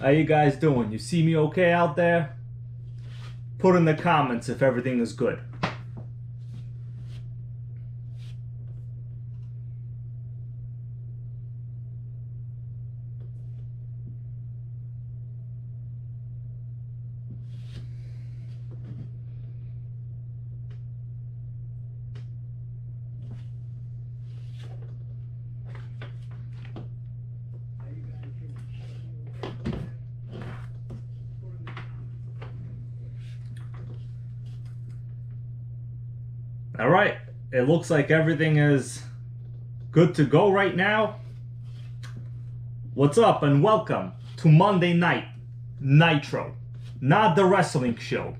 How you guys doing? You see me okay out there? Put in the comments if everything is good. All right, it looks like everything is good to go right now. What's up and welcome to Monday Night Nitro, not the wrestling show.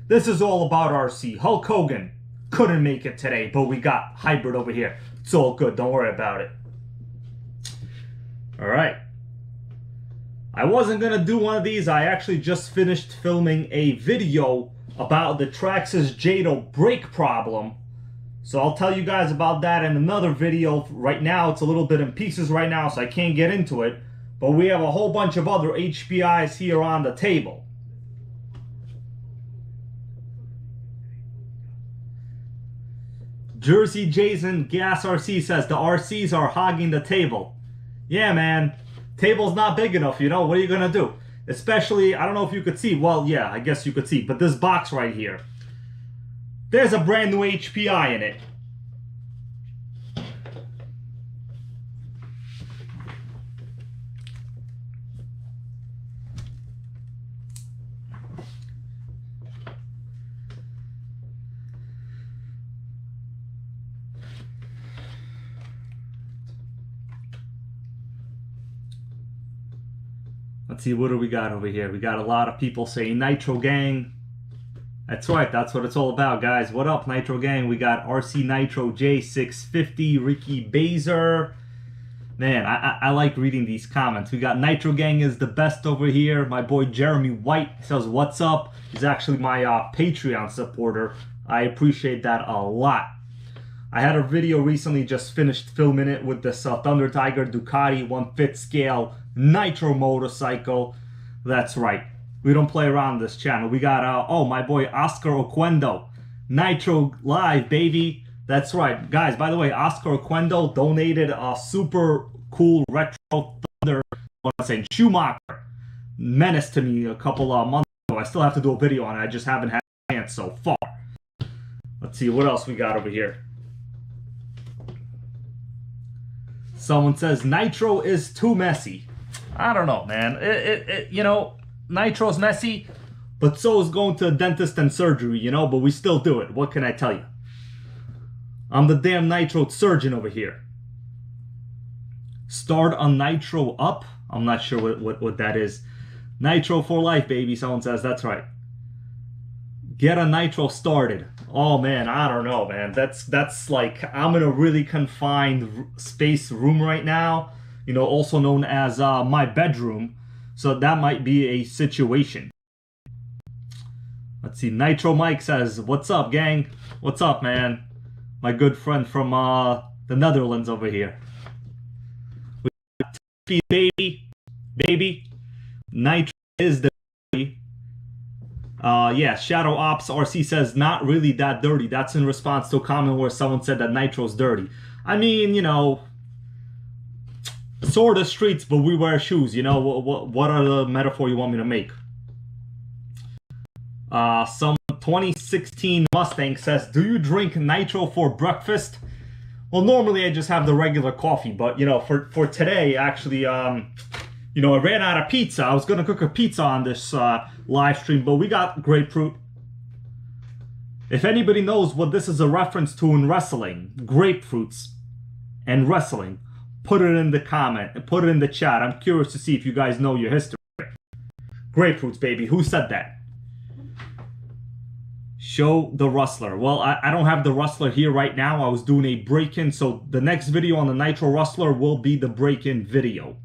This is all about RC. Hulk Hogan couldn't make it today, but we got Hybrid over here. It's all good, don't worry about it. All right. I wasn't gonna do one of these. I actually just finished filming a video about the Traxxas Jado brake problem. So I'll tell you guys about that in another video. Right now, it's a little bit in pieces right now, so I can't get into it. But we have a whole bunch of other HPIs here on the table. Jersey Jason Gas RC says the RCs are hogging the table. Yeah, man. Table's not big enough, you know? What are you gonna do? Especially, I don't know if you could see. Well, yeah, I guess you could see. But this box right here. There's a brand new HPI in it. Let's see, what do we got over here? We got a lot of people saying Nitro Gang. That's right, that's what it's all about, guys. What up, Nitro Gang? We got RC Nitro J650, Ricky Bazer. Man, I like reading these comments. We got Nitro Gang is the best over here. My boy Jeremy White says, what's up? He's actually my Patreon supporter. I appreciate that a lot. I had a video recently, just finished filming it with this Thunder Tiger Ducati 1/5 scale Nitro motorcycle. That's right. We don't play around this channel. We got, oh, my boy Oscar Oquendo. Nitro Live, baby. That's right. Guys, by the way, Oscar Oquendo donated a super cool retro Thunder, what I'm saying, Schumacher Menace to me a couple of months ago. I still have to do a video on it. I just haven't had a chance so far. Let's see, what else we got over here? Someone says, Nitro is too messy. I don't know, man. You know, Nitro's messy, but so is going to a dentist and surgery, you know, but we still do it. What can I tell you? I'm the damn Nitro surgeon over here. Start a Nitro up? I'm not sure what that is. Nitro for life, baby, someone says. That's right. Get a Nitro started. Oh, man, I don't know, man. That's like, I'm in a really confined space room right now. You know, also known as my bedroom. So that might be a situation. Let's see. Nitro Mike says, what's up, gang? What's up, man? My good friend from the Netherlands over here. We got baby. Nitro is the dirty. Yeah, Shadow Ops RC says, not really that dirty. That's in response to a comment where someone said that Nitro's dirty. I mean, you know, sort of streets, but we wear shoes. You know, what are the metaphor you want me to make? Some 2016 Mustang says, do you drink Nitro for breakfast? Well, normally I just have the regular coffee, but you know, for today, actually, you know, I ran out of pizza. I was gonna cook a pizza on this live stream, but we got grapefruit. If anybody knows what this is a reference to in wrestling, grapefruits and wrestling, put it in the comment and put it in the chat. I'm curious to see if you guys know your history. Grapefruits, baby. Who said that? Show the Rustler. Well, I don't have the Rustler here right now. I was doing a break-in, so the next video on the Nitro Rustler will be the break-in video.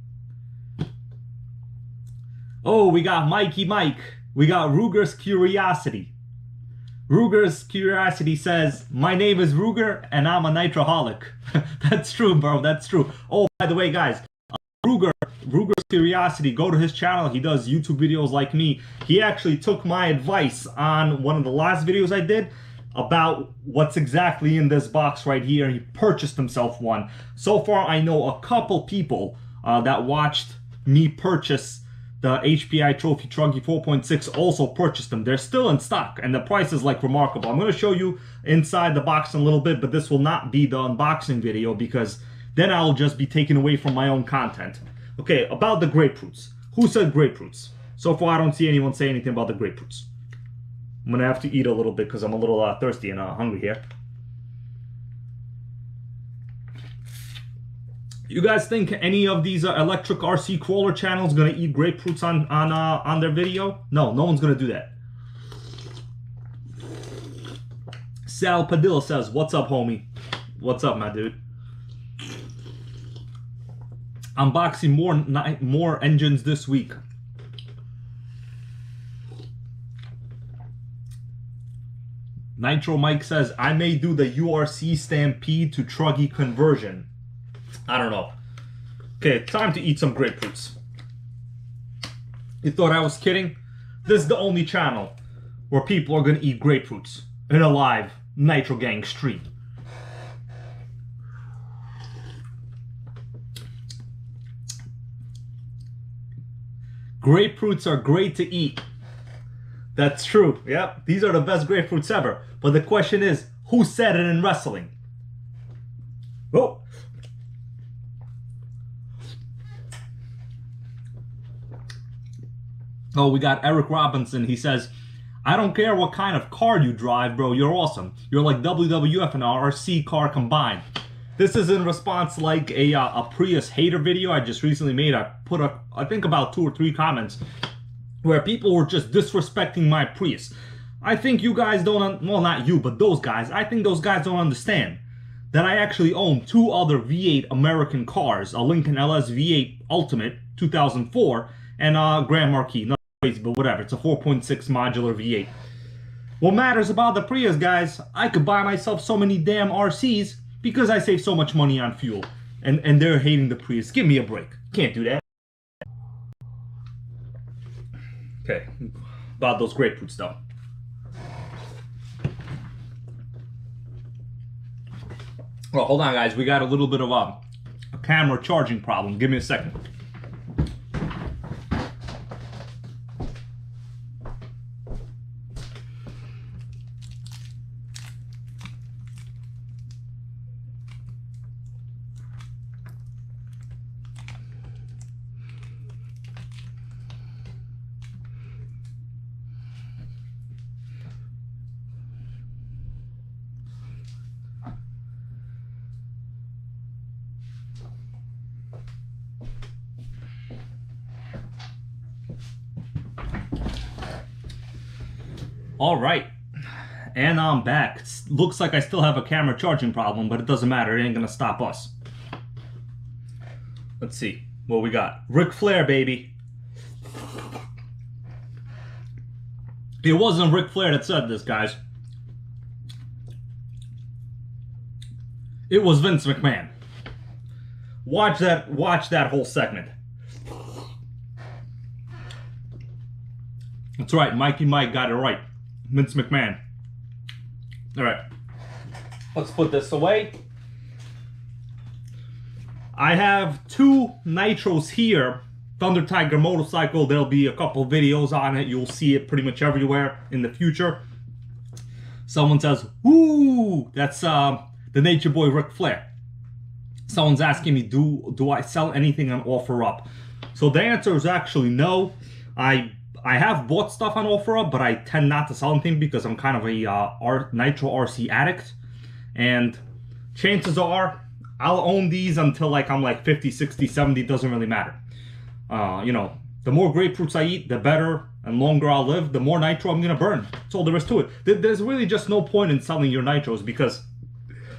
Oh, we got Mikey Mike. We got Ruger's Curiosity. Ruger's Curiosity says, my name is Ruger and I'm a Nitroholic. That's true, bro. That's true. Oh, by the way, guys, Ruger Ruger's Curiosity, go to his channel. He does YouTube videos like me. He actually took my advice on one of the last videos I did about what's exactly in this box right here. He purchased himself one. So far, I know a couple people that watched me purchase the HPI Trophy Truggy 4.6 also purchased them. They're still in stock, and the price is like remarkable. I'm going to show you inside the box in a little bit, but this will not be the unboxing video because then I'll just be taken away from my own content. Okay, about the grapefruits. Who said grapefruits? So far, I don't see anyone say anything about the grapefruits. I'm going to have to eat a little bit because I'm a little thirsty and hungry here. You guys think any of these electric RC crawler channels gonna eat grapefruits on their video? No, no one's gonna do that. Sal Padilla says, "What's up, homie? What's up, my dude?" Unboxing more engines this week. Nitro Mike says, "I may do the URC Stampede to Truggy conversion." I don't know. Okay, time to eat some grapefruits. You thought I was kidding? This is the only channel where people are gonna eat grapefruits in a live Nitro Gang stream. Grapefruits are great to eat. That's true. Yep, these are the best grapefruits ever. But the question is, who said it in wrestling? Oh. Oh, we got Eric Robinson. He says, "I don't care what kind of car you drive, bro. You're awesome. You're like WWF and RC car combined." This is in response to like a Prius hater video I just recently made. I put I think about 2 or 3 comments where people were just disrespecting my Prius. I think you guys don't, well, not you, but those guys. I think those guys don't understand that I actually own 2 other V8 American cars, a Lincoln LS V8 Ultimate 2004 and a Grand Marquis. Nothing crazy, but whatever. It's a 4.6 modular V8. What matters about the Prius, guys, I could buy myself so many damn RCs because I save so much money on fuel. And they're hating the Prius. Give me a break. Can't do that. Okay, about those grapefruits though. Well, hold on, guys. We got a little bit of a camera charging problem. Give me a second. All right, and I'm back. Looks like I still have a camera charging problem, but it doesn't matter. It ain't gonna stop us. Let's see what we got. Ric Flair, baby. It wasn't Ric Flair that said this, guys. It was Vince McMahon. Watch that whole segment. That's right, Mikey Mike got it right. Vince McMahon. All right, let's put this away. I have 2 Nitros here. Thunder Tiger motorcycle. There'll be a couple videos on it. You'll see it pretty much everywhere in the future. Someone says, "Ooh, that's the Nature Boy Ric Flair." Someone's asking me, do I sell anything on OfferUp? So the answer is actually no. I have bought stuff on OfferUp, but I tend not to sell anything because I'm kind of a Nitro RC addict. And chances are I'll own these until like I'm like 50, 60, 70. It doesn't really matter. You know, the more grapefruits I eat, the better and longer I'll live, the more Nitro I'm going to burn. That's all there is to it. There's really just no point in selling your Nitros because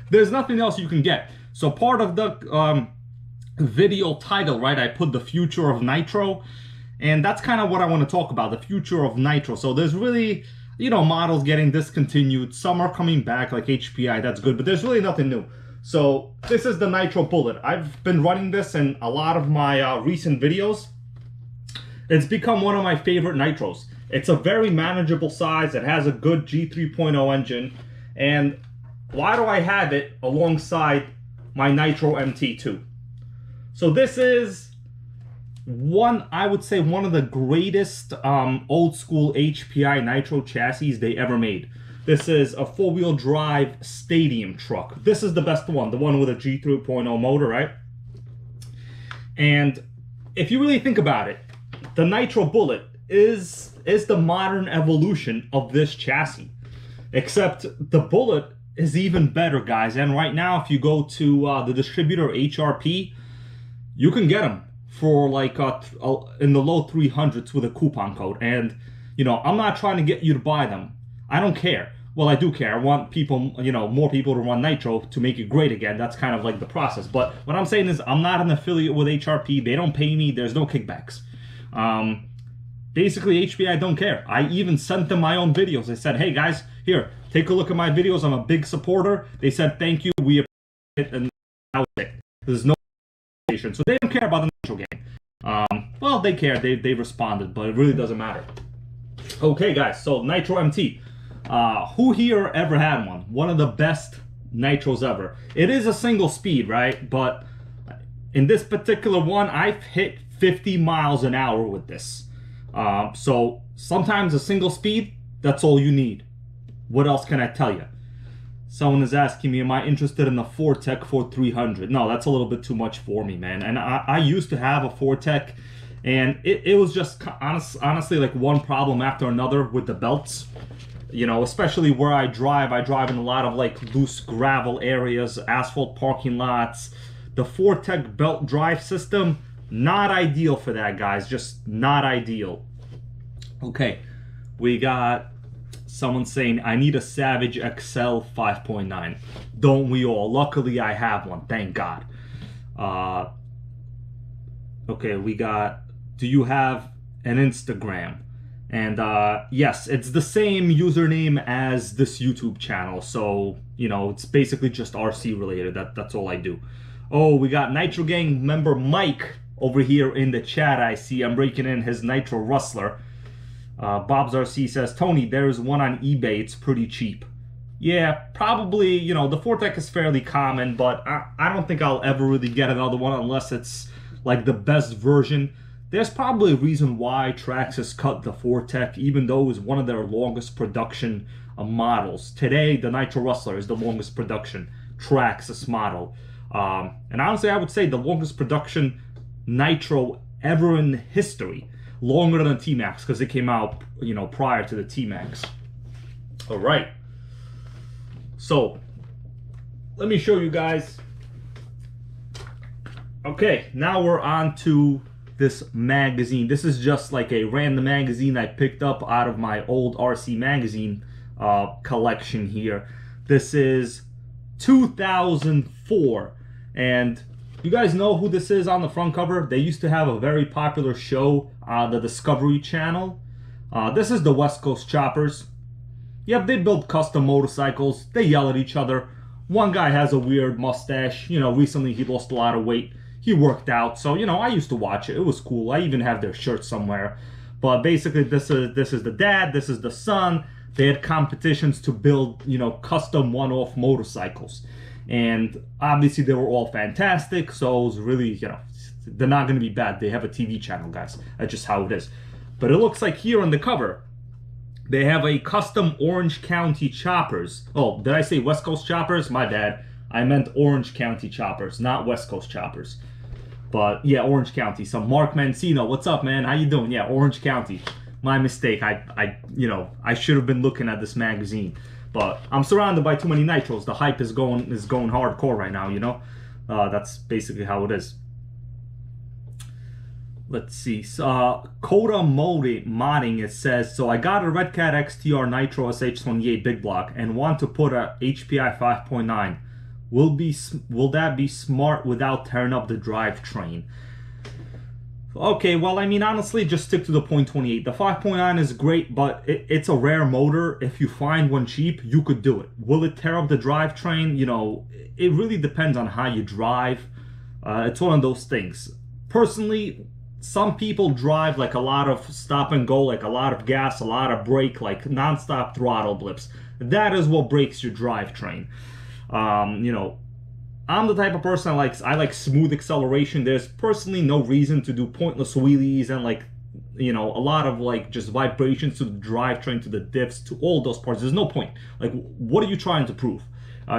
there's nothing else you can get. So part of the video title, right, I put the future of Nitro. And that's kind of what I want to talk about, the future of Nitro. So there's really, you know, models getting discontinued. Some are coming back, like HPI, that's good. But there's really nothing new. So this is the Nitro Bullet. I've been running this in a lot of my recent videos. It's become one of my favorite Nitros. It's a very manageable size. It has a good G3.0 engine. And why do I have it alongside my Nitro MT2? So this is I would say one of the greatest old school HPI Nitro chassis they ever made. This is a four-wheel drive stadium truck. This is the best one, the one with a G3.0 motor, right? And if you really think about it, the Nitro Bullet is the modern evolution of this chassis. Except the Bullet is even better, guys. And right now, if you go to the distributor HRP, you can get them for like in the low 300s with a coupon code. And, you know, I'm not trying to get you to buy them. I don't care. Well, I do care. I want people, you know, more people to run Nitro to make it great again. That's kind of like the process. But what I'm saying is I'm not an affiliate with HRP. They don't pay me. There's no kickbacks. Basically, HPI don't care. I even sent them my own videos. I said, hey, guys, here, take a look at my videos. I'm a big supporter. They said, thank you. We appreciate it. And that was it. There's no station. So they don't care about the Nitro game. Well, they care. They responded, but it really doesn't matter. Okay, guys, so Nitro MT. Who here ever had one? One of the best Nitros ever. It is a single speed, right? But in this particular one, I've hit 50 miles an hour with this. So sometimes a single speed, that's all you need. What else can I tell you? Someone is asking me, am I interested in the Fortec 4300? No, that's a little bit too much for me, man. And I used to have a Fortec, and it was just honestly like one problem after another with the belts. You know, especially where I drive in a lot of like loose gravel areas, asphalt parking lots. The Fortec belt drive system, not ideal for that, guys. Just not ideal. Okay, we got someone saying, I need a Savage XL 5.9. Don't we all? Luckily, I have one. Thank God. Okay, we got, do you have an Instagram? And yes, it's the same username as this YouTube channel. So, you know, it's basically just RC related. That's all I do. Oh, we got Nitro Gang member Mike over here in the chat. I see I'm breaking in his Nitro Rustler. Bob's RC says, Tony, there's one on eBay. It's pretty cheap. Yeah, probably, you know, the Fortec is fairly common, but I don't think I'll ever really get another one unless it's like the best version. There's probably a reason why Traxxas cut the Fortec, even though it was one of their longest production models. Today, the Nitro Rustler is the longest production Traxxas model. And honestly, I would say the longest production Nitro ever in history. Longer than the T-Max, because it came out, you know, prior to the T-Max. All right. So, let me show you guys. Okay, now we're on to this magazine. This is just like a random magazine I picked up out of my old RC magazine collection here. This is 2004, and you guys know who this is on the front cover? They used to have a very popular show on the Discovery Channel. This is the West Coast Choppers. Yep, they build custom motorcycles. They yell at each other. One guy has a weird mustache. You know, recently he lost a lot of weight. He worked out, so, you know, I used to watch it. It was cool. I even have their shirts somewhere. But basically, this is the dad, this is the son. They had competitions to build, you know, custom one-off motorcycles. And obviously, they were all fantastic, so it was really, you know, they're not going to be bad. They have a TV channel, guys. That's just how it is. But it looks like here on the cover, they have a custom Orange County Choppers. Oh, did I say West Coast Choppers? My bad. I meant Orange County Choppers, not West Coast Choppers. But yeah, Orange County. So Mark Mancino, what's up, man? How you doing? Yeah, Orange County. My mistake. You know, I should have been looking at this magazine. But I'm surrounded by too many Nitros. The hype is going hardcore right now, you know? That's basically how it is. Let's see. Coda Modding, it says, so I got a Red Cat XTR Nitro SH28 big block and want to put a HPI 5.9. Will that be smart without tearing up the drivetrain? Okay, well, I mean, honestly, just stick to the .28. The 5.9 is great, but it's a rare motor. If you find one cheap, you could do it. Will it tear up the drivetrain? You know, it really depends on how you drive. It's one of those things. Personally, some people drive like a lot of stop and go, like a lot of gas, a lot of brake, like non-stop throttle blips. That is what breaks your drivetrain. You know, I'm the type of person I like smooth acceleration. There's personally no reason to do pointless wheelies and like, you know, a lot of like just vibrations to the drivetrain, to the diffs, to all those parts. There's no point. Like, what are you trying to prove?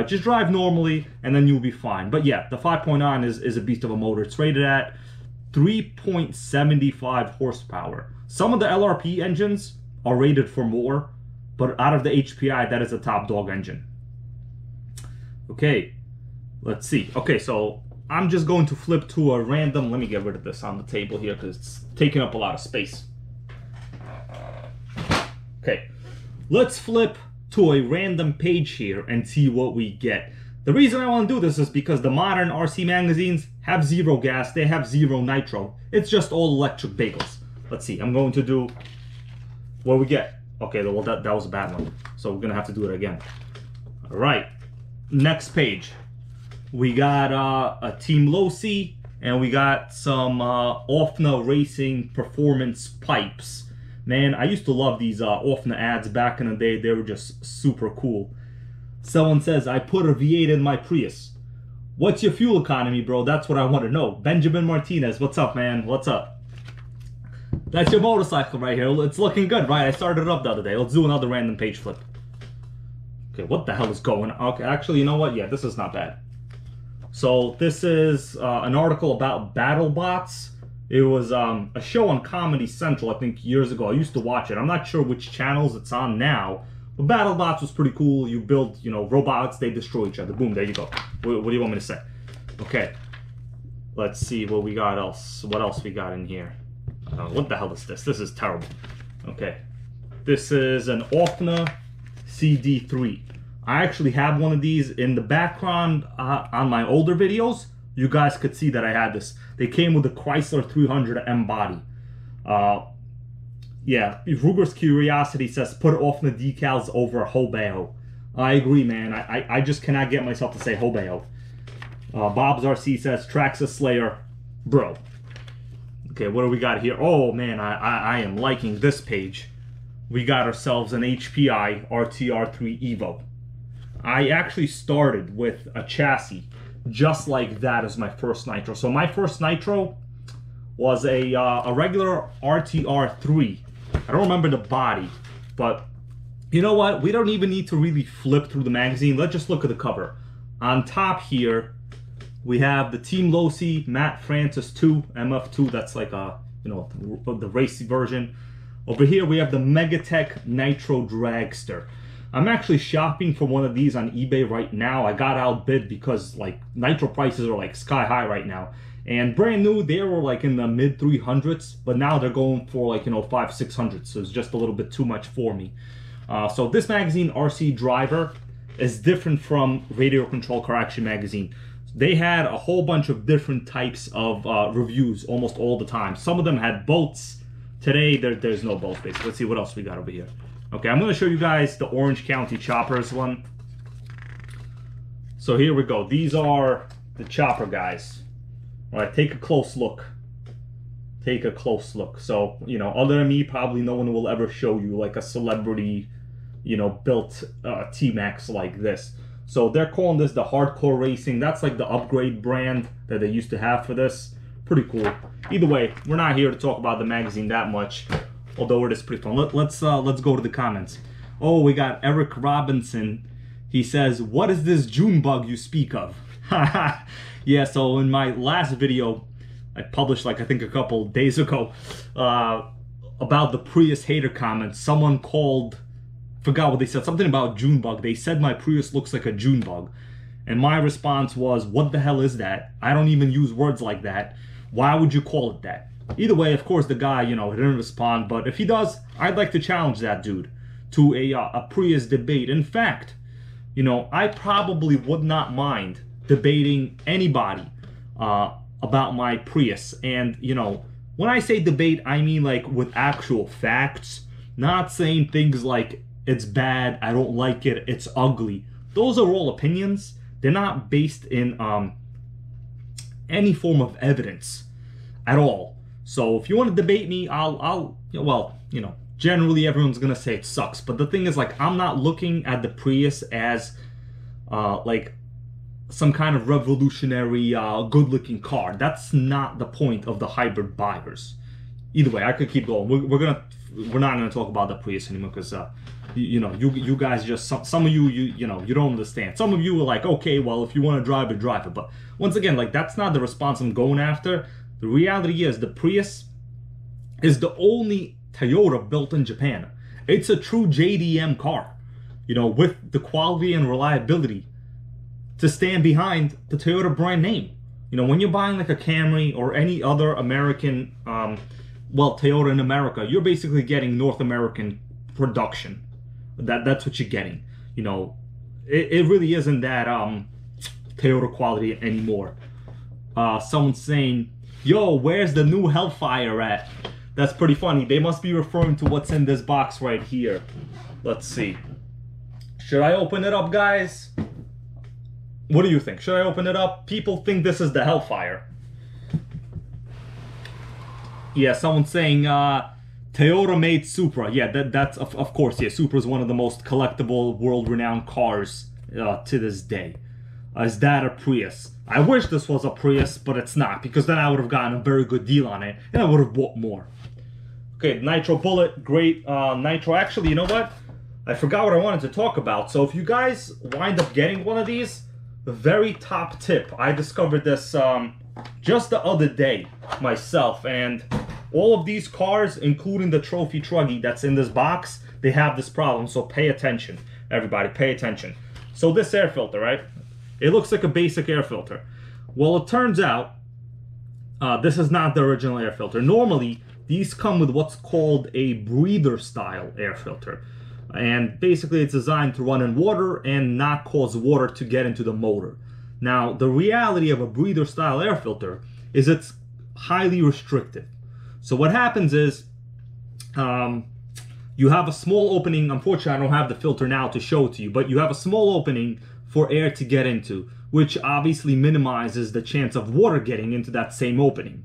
Just drive normally and then you'll be fine. But yeah, the 5.9 is a beast of a motor. It's rated at 3.75 horsepower. Some of the LRP engines are rated for more, but out of the HPI, that is a top dog engine. Okay. Let's see. Okay, so I'm just going to flip to a random... Let me get rid of this on the table here because it's taking up a lot of space. Okay, let's flip to a random page here and see what we get. The reason I want to do this is because the modern RC magazines have zero gas. They have zero nitro. It's just all electric bagels. Let's see. I'm going to do what we get. Okay, well, that was a bad one. So we're going to have to do it again. All right, next page. We got a Team Losi, and we got some Offna Racing Performance pipes. Man, I used to love these Offna ads back in the day. They were just super cool. Someone says, I put a V8 in my Prius. What's your fuel economy, bro? That's what I want to know. Benjamin Martinez, what's up, man? What's up? That's your motorcycle right here. It's looking good, right? I started it up the other day. Let's do another random page flip. Okay, what the hell is going on? Okay, actually, you know what? Yeah, this is not bad. So this is an article about BattleBots. It was a show on Comedy Central, I think, years ago. I used to watch it. I'm not sure which channels it's on now, but BattleBots was pretty cool. You build, you know, robots, they destroy each other. Boom, there you go. What do you want me to say? Okay, let's see what we got else. What else we got in here? What the hell is this? This is terrible. Okay, this is an Offna CD3. I actually have one of these in the background on my older videos. You guys could see that I had this. They came with the Chrysler 300M body. Yeah, Ruger's Curiosity says, put Offna decals over Hobeo. I agree, man. I just cannot get myself to say Hobeo. Bob's RC says, Traxxas Slayer, bro. Okay, what do we got here? Oh, man, I am liking this page. We got ourselves an HPI RTR3 Evo. I actually started with a chassis just like that as my first Nitro. So my first Nitro was a regular RTR3. I don't remember the body, but you know what? We don't even need to really flip through the magazine. Let's just look at the cover. On top here, we have the Team Losi Matt Francis 2 MF2. That's like a, you know, the racy version. Over here we have the Megatech Nitro Dragster. I'm actually shopping for one of these on eBay right now. I got outbid because like Nitro prices are like sky high right now. And brand new, they were like in the mid 300s, but now they're going for like, you know, 500-600. So it's just a little bit too much for me. So this magazine, RC Driver, is different from Radio Control Car Action magazine. They had a whole bunch of different types of reviews almost all the time. Some of them had boats. Today, there's no boats, basically. Let's see what else we got over here. Okay, I'm going to show you guys the Orange County Choppers one. So here we go. These are the chopper guys. All right, take a close look. Take a close look. So, you know, other than me, probably no one will ever show you like a celebrity, you know, built T-Max like this. So they're calling this the Hardcore Racing. That's like the upgrade brand that they used to have for this. Pretty cool. Either way, we're not here to talk about the magazine that much, although it is pretty fun. Let's go to the comments. Oh, we got Eric Robinson. He says, what is this June bug you speak of? Yeah, so in my last video, I published like I think a couple days ago about the Prius hater comments. Someone called, forgot what they said, something about June bug. They said my Prius looks like a June bug. And my response was, what the hell is that? I don't even use words like that. Why would you call it that? Either way, of course, the guy, you know, didn't respond. But if he does, I'd like to challenge that dude to a Prius debate. In fact, you know, I probably would not mind debating anybody about my Prius. And, you know, when I say debate, I mean like with actual facts, not saying things like it's bad, I don't like it, it's ugly. Those are all opinions. They're not based in any form of evidence at all. So if you want to debate me, I'll well, you know, generally everyone's gonna say it sucks. But the thing is, like, I'm not looking at the Prius as like some kind of revolutionary, good-looking car. That's not the point of the hybrid buyers. Either way, I could keep going. We're not gonna talk about the Prius anymore because you know, you guys just some of you know, you don't understand. Some of you are like, okay, well, if you want to drive it, drive it. But once again, like, that's not the response I'm going after. The reality is the Prius is the only Toyota built in Japan. It's a true JDM car, you know, with the quality and reliability to stand behind the Toyota brand name. You know, when you're buying like a Camry or any other American, well, Toyota in America, you're basically getting North American production. That's what you're getting. You know, it really isn't that Toyota quality anymore. Someone's saying, yo, where's the new Hellfire at? That's pretty funny. They must be referring to what's in this box right here. Let's see. Should I open it up, guys? What do you think? Should I open it up? People think this is the Hellfire. Yeah, someone's saying Toyota made Supra. Yeah, that's of course. Yeah, Supra is one of the most collectible, world-renowned cars to this day. Is that a Prius? I wish this was a Prius, but it's not, because then I would have gotten a very good deal on it, and I would have bought more. Okay, Nitro Bullet, great Nitro. Actually, you know what? I forgot what I wanted to talk about. So if you guys wind up getting one of these, the very top tip, I discovered this just the other day myself, and all of these cars, including the trophy truggy that's in this box, they have this problem, so pay attention. Everybody, pay attention. So this air filter, right? It looks like a basic air filter. Well, it turns out this is not the original air filter. Normally, these come with what's called a breather-style air filter. And basically, it's designed to run in water and not cause water to get into the motor. Now, the reality of a breather-style air filter is it's highly restrictive. So what happens is, you have a small opening. Unfortunately, I don't have the filter now to show it to you, but you have a small opening for air to get into, which obviously minimizes the chance of water getting into that same opening.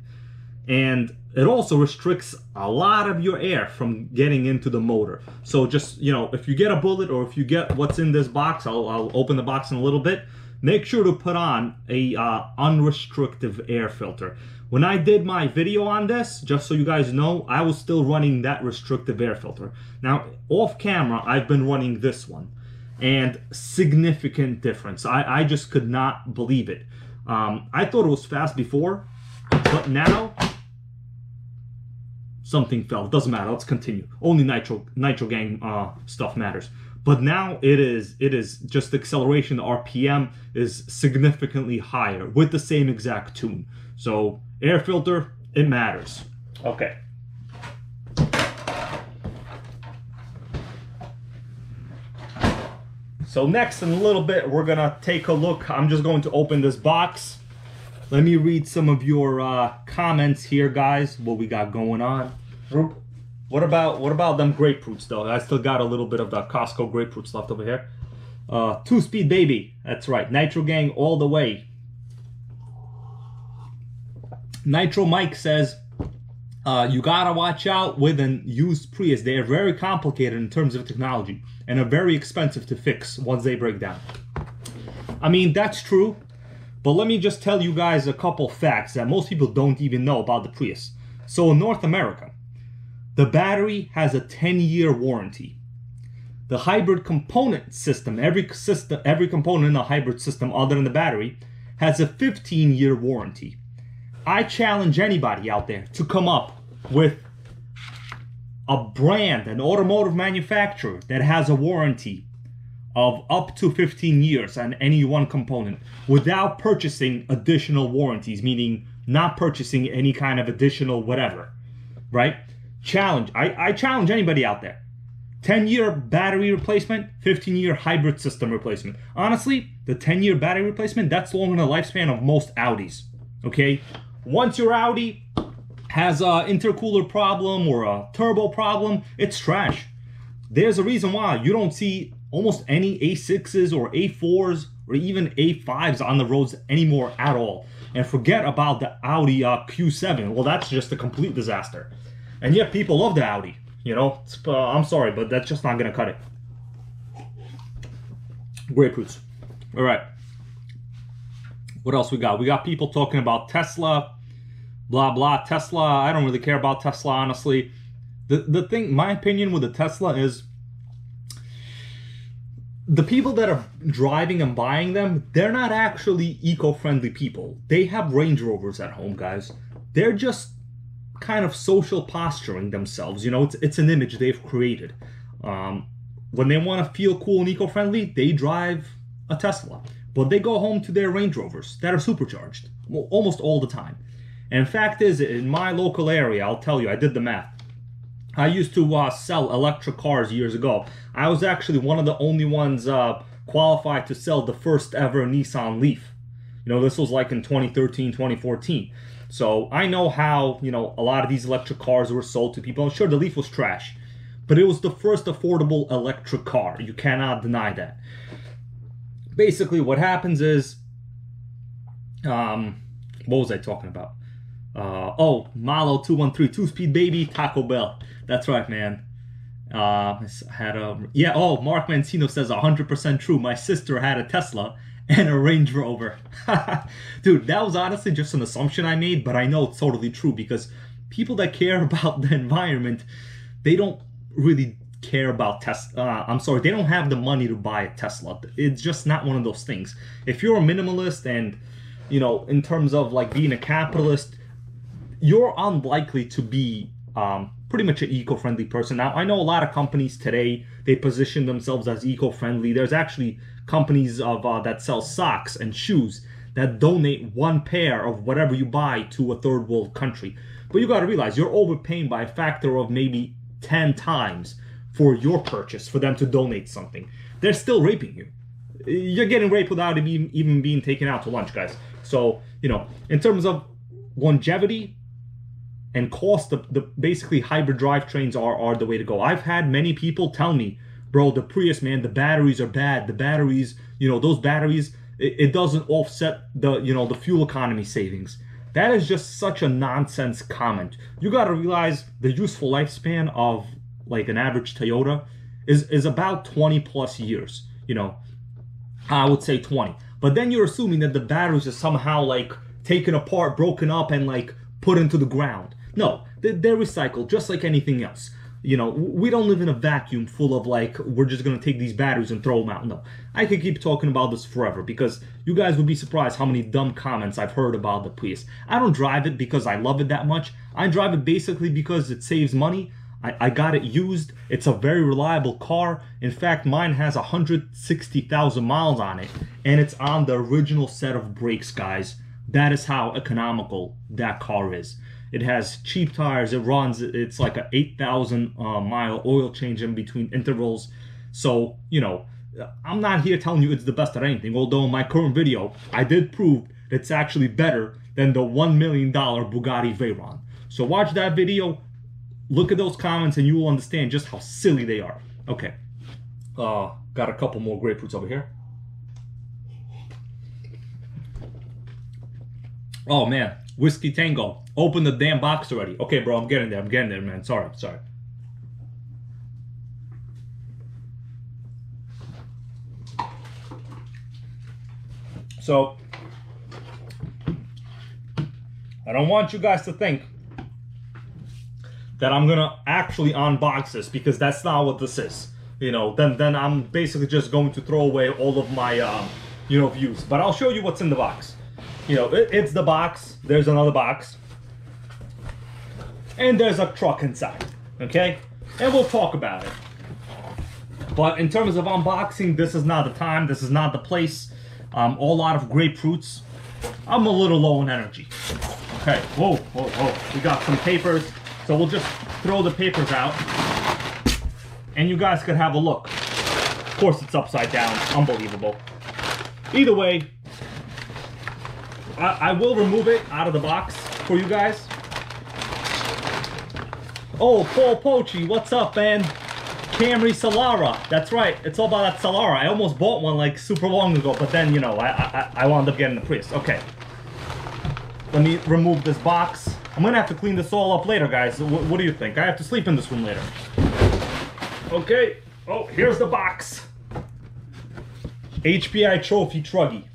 And it also restricts a lot of your air from getting into the motor. So just, you know, if you get a Bullet or if you get what's in this box, I'll open the box in a little bit, make sure to put on a unrestricted air filter. When I did my video on this, just so you guys know, I was still running that restrictive air filter. Now, off camera, I've been running this one. And significant difference. I just could not believe it. I thought it was fast before, but now something fell. It doesn't matter. Let's continue. Only Nitro Gang stuff matters. But now it is just the acceleration. The RPM is significantly higher with the same exact tune. So air filter, it matters. Okay. So next, in a little bit, we're gonna take a look. I'm just going to open this box. Let me read some of your comments here, guys. What we got going on? What about them grapefruits though? I still got a little bit of the Costco grapefruits left over here. 2-speed baby. That's right. Nitro Gang all the way. Nitro Mike says, you gotta watch out with an used Prius. They are very complicated in terms of technology and are very expensive to fix once they break down. I mean, that's true, but let me just tell you guys a couple facts that most people don't even know about the Prius. So in North America, the battery has a 10-year warranty. The hybrid component system, every component in the hybrid system other than the battery, has a 15-year warranty. I challenge anybody out there to come up with a brand, an automotive manufacturer that has a warranty of up to 15 years on any one component without purchasing additional warranties, meaning not purchasing any kind of additional whatever, right? Challenge. I challenge anybody out there. 10-year battery replacement, 15-year hybrid system replacement. Honestly, the 10-year battery replacement, that's longer than the lifespan of most Audis, okay? Once your Audi has a intercooler problem or a turbo problem, it's trash. There's a reason why you don't see almost any A6s or A4s or even A5s on the roads anymore at all. And forget about the Audi Q7. Well, that's just a complete disaster. And yet people love the Audi. You know, I'm sorry, but that's just not going to cut it. Grapefruits. All right. What else we got? We got people talking about Tesla, blah, blah. Tesla, I don't really care about Tesla, honestly. The thing, my opinion with the Tesla is the people that are driving and buying them, they're not actually eco-friendly people. They have Range Rovers at home, guys. They're just kind of social posturing themselves. You know, it's an image they've created. When they want to feel cool and eco-friendly, they drive a Tesla. But they go home to their Range Rovers that are supercharged almost all the time. And fact is, in my local area, I'll tell you, I did the math. I used to sell electric cars years ago. I was actually one of the only ones qualified to sell the first ever Nissan Leaf. You know, this was like in 2013, 2014. So I know how, you know, a lot of these electric cars were sold to people. I'm sure the Leaf was trash, but it was the first affordable electric car. You cannot deny that. Basically, what happens is, what was I talking about? Oh, Malo 213, 2-speed baby, Taco Bell. That's right, man. Yeah, oh, Mark Mancino says 100% true. My sister had a Tesla and a Range Rover. Dude, that was honestly just an assumption I made, but I know it's totally true because people that care about the environment, they don't really care about Tesla. I'm sorry, they don't have the money to buy a Tesla. It's just not one of those things. If you're a minimalist and, you know, in terms of like being a capitalist, you're unlikely to be pretty much an eco-friendly person. Now, I know a lot of companies today, they position themselves as eco-friendly. There's actually companies of that sell socks and shoes that donate one pair of whatever you buy to a third world country. But you got to realize you're overpaying by a factor of maybe 10 times for your purchase for them to donate something. They're still raping you. You're getting raped without even being taken out to lunch, guys. So, you know, in terms of longevity and cost, the basically hybrid drivetrains are the way to go. I've had many people tell me, bro, the Prius, man, the batteries are bad. The batteries, you know, those batteries, it doesn't offset the, you know, the fuel economy savings. That is just such a nonsense comment. You got to realize the useful lifespan of like an average Toyota is about 20 plus years. You know, I would say 20. But then you're assuming that the batteries are somehow like taken apart, broken up, and like put into the ground. No, they're recycled just like anything else. You know, we don't live in a vacuum full of like, we're just going to take these batteries and throw them out. No, I could keep talking about this forever because you guys would be surprised how many dumb comments I've heard about the Prius. I don't drive it because I love it that much. I drive it basically because it saves money. I got it used. It's a very reliable car. In fact, mine has 160,000 miles on it, and it's on the original set of brakes, guys. That is how economical that car is. It has cheap tires. It runs. It's like a 8,000 mile oil change in between intervals. So, you know, I'm not here telling you it's the best at anything. Although in my current video, I did prove it's actually better than the $1 million Bugatti Veyron. So watch that video. Look at those comments and you will understand just how silly they are. Okay. Got a couple more grapefruits over here. Oh, man. Whiskey Tango. Open the damn box already. Okay, bro, I'm getting there. I'm getting there, man. Sorry. So, I don't want you guys to think that I'm gonna actually unbox this, because that's not what this is. You know, then I'm basically just going to throw away all of my, you know, views. But I'll show you what's in the box. You know, it's the box. There's another box. And there's a truck inside, okay? And we'll talk about it. But in terms of unboxing, this is not the time. This is not the place. A lot of grapefruits. I'm a little low in energy. Okay, whoa. We got some papers. So we'll just throw the papers out. And you guys could have a look. Of course, it's upside down. Unbelievable. Either way, I will remove it out of the box for you guys. Oh, Paul Pochi, what's up, man? Camry Solara. That's right. It's all about that Solara. I almost bought one like super long ago, but then, you know, I wound up getting the Prius. Okay. Let me remove this box. I'm gonna have to clean this all up later, guys. What do you think? I have to sleep in this room later. Okay. Oh, here's the box. HPI Trophy Truggy.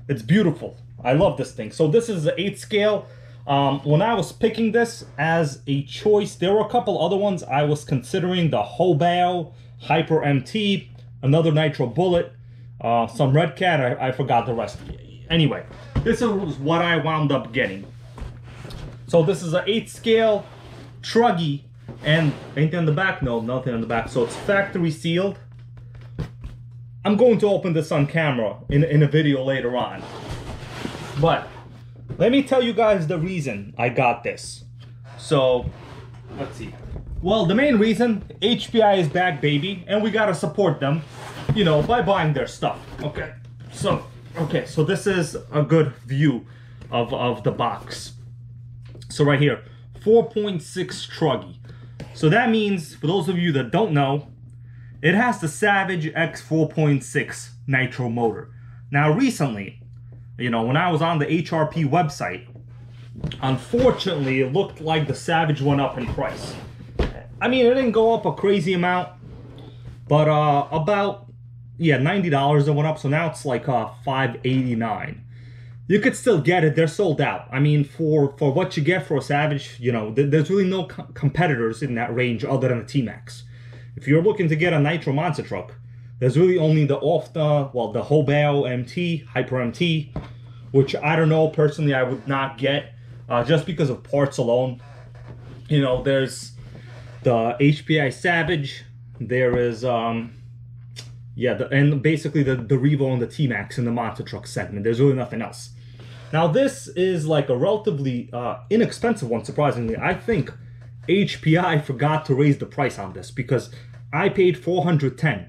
It's beautiful. I love this thing. So this is the 8 scale. When I was picking this as a choice, there were a couple other ones I was considering. The Hobao, Hyper MT, another Nitro Bullet, some Red Cat. I forgot the rest. Anyway, this is what I wound up getting. So this is an 8 scale Truggy, and anything on the back? No, nothing on the back. So it's factory sealed. I'm going to open this on camera in a video later on. But let me tell you guys the reason I got this. So, let's see. Well, the main reason, HPI is back, baby, and we gotta support them, you know, by buying their stuff. Okay, so this is a good view of the box. So right here, 4.6 Truggy. So that means, for those of you that don't know, it has the Savage X 4.6 Nitro motor. Now, recently, you know, when I was on the HRP website, unfortunately, it looked like the Savage went up in price. I mean, it didn't go up a crazy amount, but about, yeah, $90 it went up, so now it's like $589. You could still get it, they're sold out. I mean, for what you get for a Savage, you know, there's really no competitors in that range other than a T-Max. If you're looking to get a Nitro monster truck, there's really only the the Hobao MT, Hyper MT, which I don't know, personally I would not get, just because of parts alone. You know, there's the HPI Savage, there is, yeah, and basically the Revo and the T-Max in the monster truck segment. There's really nothing else. Now this is like a relatively inexpensive one, surprisingly. I think HPI forgot to raise the price on this, because I paid $410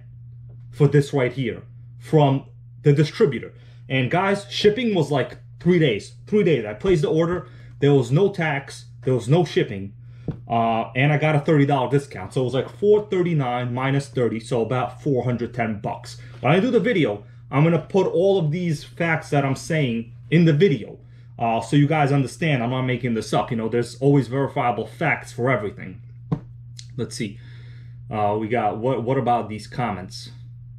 for this right here from the distributor. And guys, shipping was like 3 days. 3 days. I placed the order. There was no tax. There was no shipping. And I got a $30 discount. So it was like $439 minus 30. So about $410. When I do the video, I'm going to put all of these facts that I'm saying in the video. So you guys understand I'm not making this up. You know, there's always verifiable facts for everything. Let's see. We got, what about these comments?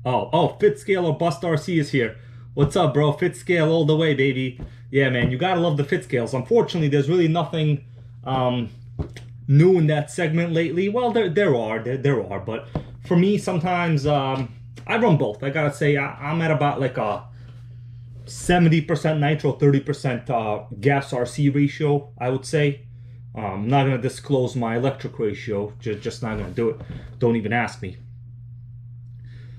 Oh, Fit Scale or Bust RC is here. What's up, bro? Fit Scale all the way, baby. Yeah, man, you gotta love the Fit Scales. Unfortunately, there's really nothing new in that segment lately. Well, there are, but for me, sometimes I run both. I gotta say, I'm at about like a 70% nitro, 30% gas RC ratio, I would say. I'm not gonna disclose my electric ratio, just not gonna do it. Don't even ask me.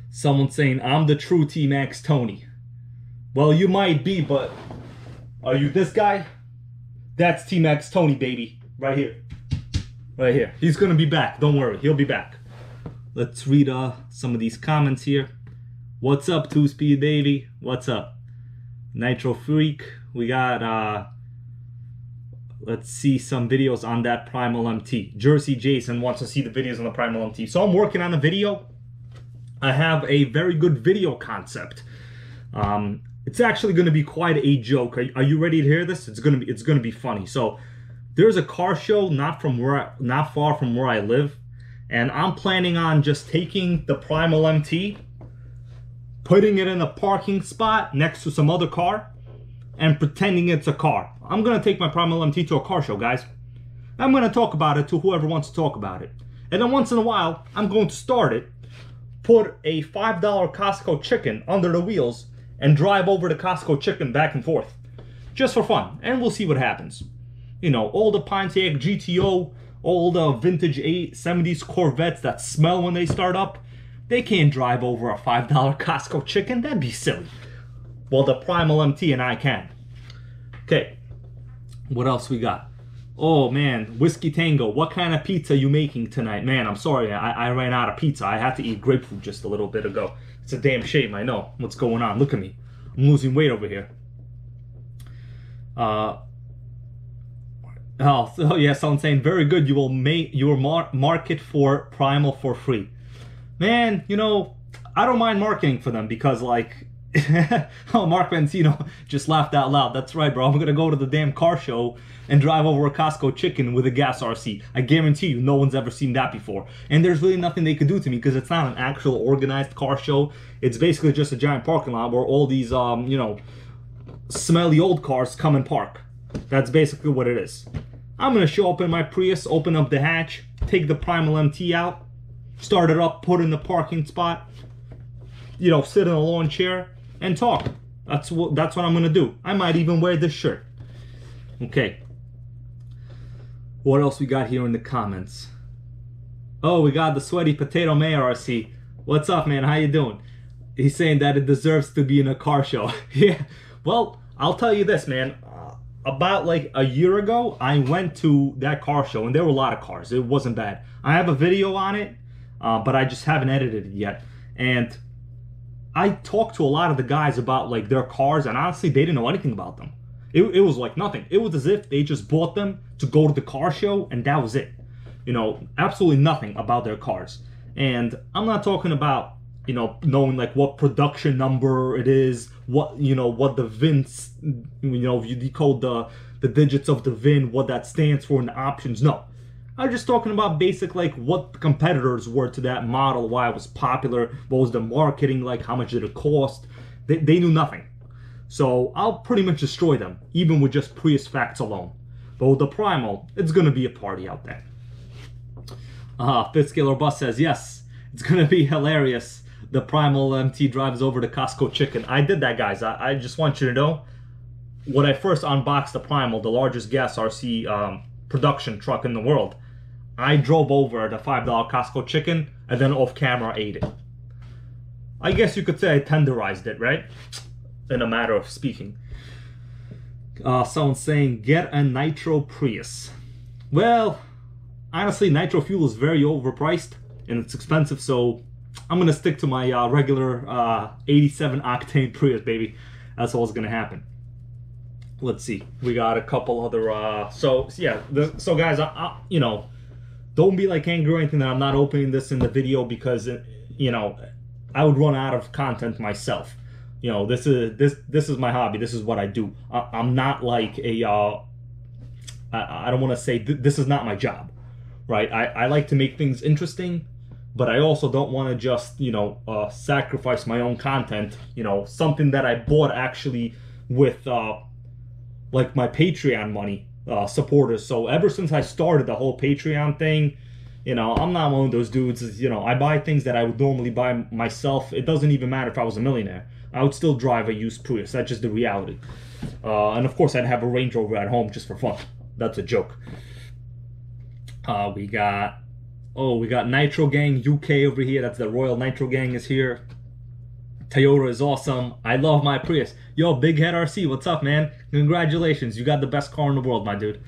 Someone saying, I'm the true T-Max Tony. Well, you might be, but are you this guy? That's T-Max Tony, baby. Right here. Right here. He's gonna be back. Don't worry. He'll be back. Let's read some of these comments here. What's up, 2-Speed, baby? What's up? Nitro Freak. We got, let's see some videos on that Primal MT. Jersey Jason wants to see the videos on the Primal MT. So I'm working on a video. I have a very good video concept. It's actually going to be quite a joke. Are you ready to hear this? It's going to be funny. So there's a car show not far from where I live, and I'm planning on just taking the Primal MT, putting it in a parking spot next to some other car, and pretending it's a car. I'm going to take my Primal MT to a car show, guys. I'm going to talk about it to whoever wants to talk about it. And then once in a while, I'm going to start it, put a $5 Costco chicken under the wheels, and drive over the Costco chicken back and forth. Just for fun. And we'll see what happens. You know, all the Pontiac GTO, all the vintage 70s Corvettes that smell when they start up, they can't drive over a $5 Costco chicken. That'd be silly. Well, the Primal MT and I can. Okay. What else we got? Oh man, Whiskey Tango, what kind of pizza are you making tonight? Man, I'm sorry, I ran out of pizza. I had to eat grapefruit just a little bit ago. It's a damn shame, I know. What's going on? Look at me. I'm losing weight over here. Oh, so yeah, someone saying very good. You will market for Primal for free. Man, you know, I don't mind marketing for them because like, oh, Mark Mancino just laughed out loud. That's right, bro. I'm gonna go to the damn car show and drive over a Costco chicken with a gas RC. I guarantee you, no one's ever seen that before. And there's really nothing they could do to me because it's not an actual organized car show. It's basically just a giant parking lot where all these, you know, smelly old cars come and park. That's basically what it is. I'm gonna show up in my Prius, open up the hatch, take the Primal MT out, start it up, put it in the parking spot, you know, sit in a lawn chair and talk. That's what I'm gonna do. I might even wear this shirt. Okay. What else we got here in the comments? Oh, we got the Sweaty Potato Mayor RC. What's up, man? How you doing? He's saying that it deserves to be in a car show. Yeah. Well, I'll tell you this, man. About like a year ago, I went to that car show and there were a lot of cars. It wasn't bad. I have a video on it, but I just haven't edited it yet. And I talked to a lot of the guys about like their cars, and honestly, they didn't know anything about them. It was like nothing. It was as if they just bought them to go to the car show and that was it. You know, absolutely nothing about their cars. And I'm not talking about, you know, knowing like what production number it is, what, you know, what the VINs, you know, if you decode the digits of the VIN, what that stands for and the options. No. I'm just talking about basic, like, what the competitors were to that model, why it was popular, what was the marketing like, how much did it cost. They knew nothing. So I'll pretty much destroy them, even with just Prius facts alone. But with the Primal, it's going to be a party out there. Fitzscaler Bus says, yes, it's going to be hilarious. The Primal MT drives over to Costco Chicken. I did that, guys. I just want you to know, when I first unboxed the Primal, the largest gas RC production truck in the world, I drove over the $5 Costco Chicken and then off camera ate it. I guess you could say I tenderized it, right? In a matter of speaking. Someone's saying, get a Nitro Prius. Well, honestly, Nitro fuel is very overpriced and it's expensive, so I'm going to stick to my regular 87 octane Prius, baby. That's what's going to happen. Let's see. We got a couple other... So guys, you know, don't be like angry or anything that I'm not opening this in the video because, you know, I would run out of content myself. You know, this is my hobby. This is what I do. I'm not like a... I don't want to say... This is not my job, right? I like to make things interesting, but I also don't want to just, you know, sacrifice my own content. You know, something that I bought actually with... like my Patreon money supporters. So ever since I started the whole Patreon thing, you know, I'm not one of those dudes. You know, I buy things that I would normally buy myself. It doesn't even matter if I was a millionaire. I would still drive a used Prius. That's just the reality. And of course, I'd have a Range Rover at home just for fun. That's a joke. We got Nitro Gang UK over here. That's the Royal Nitro Gang is here. Toyota is awesome. I love my Prius. Yo, Big Head RC, what's up, man? Congratulations, you got the best car in the world, my dude.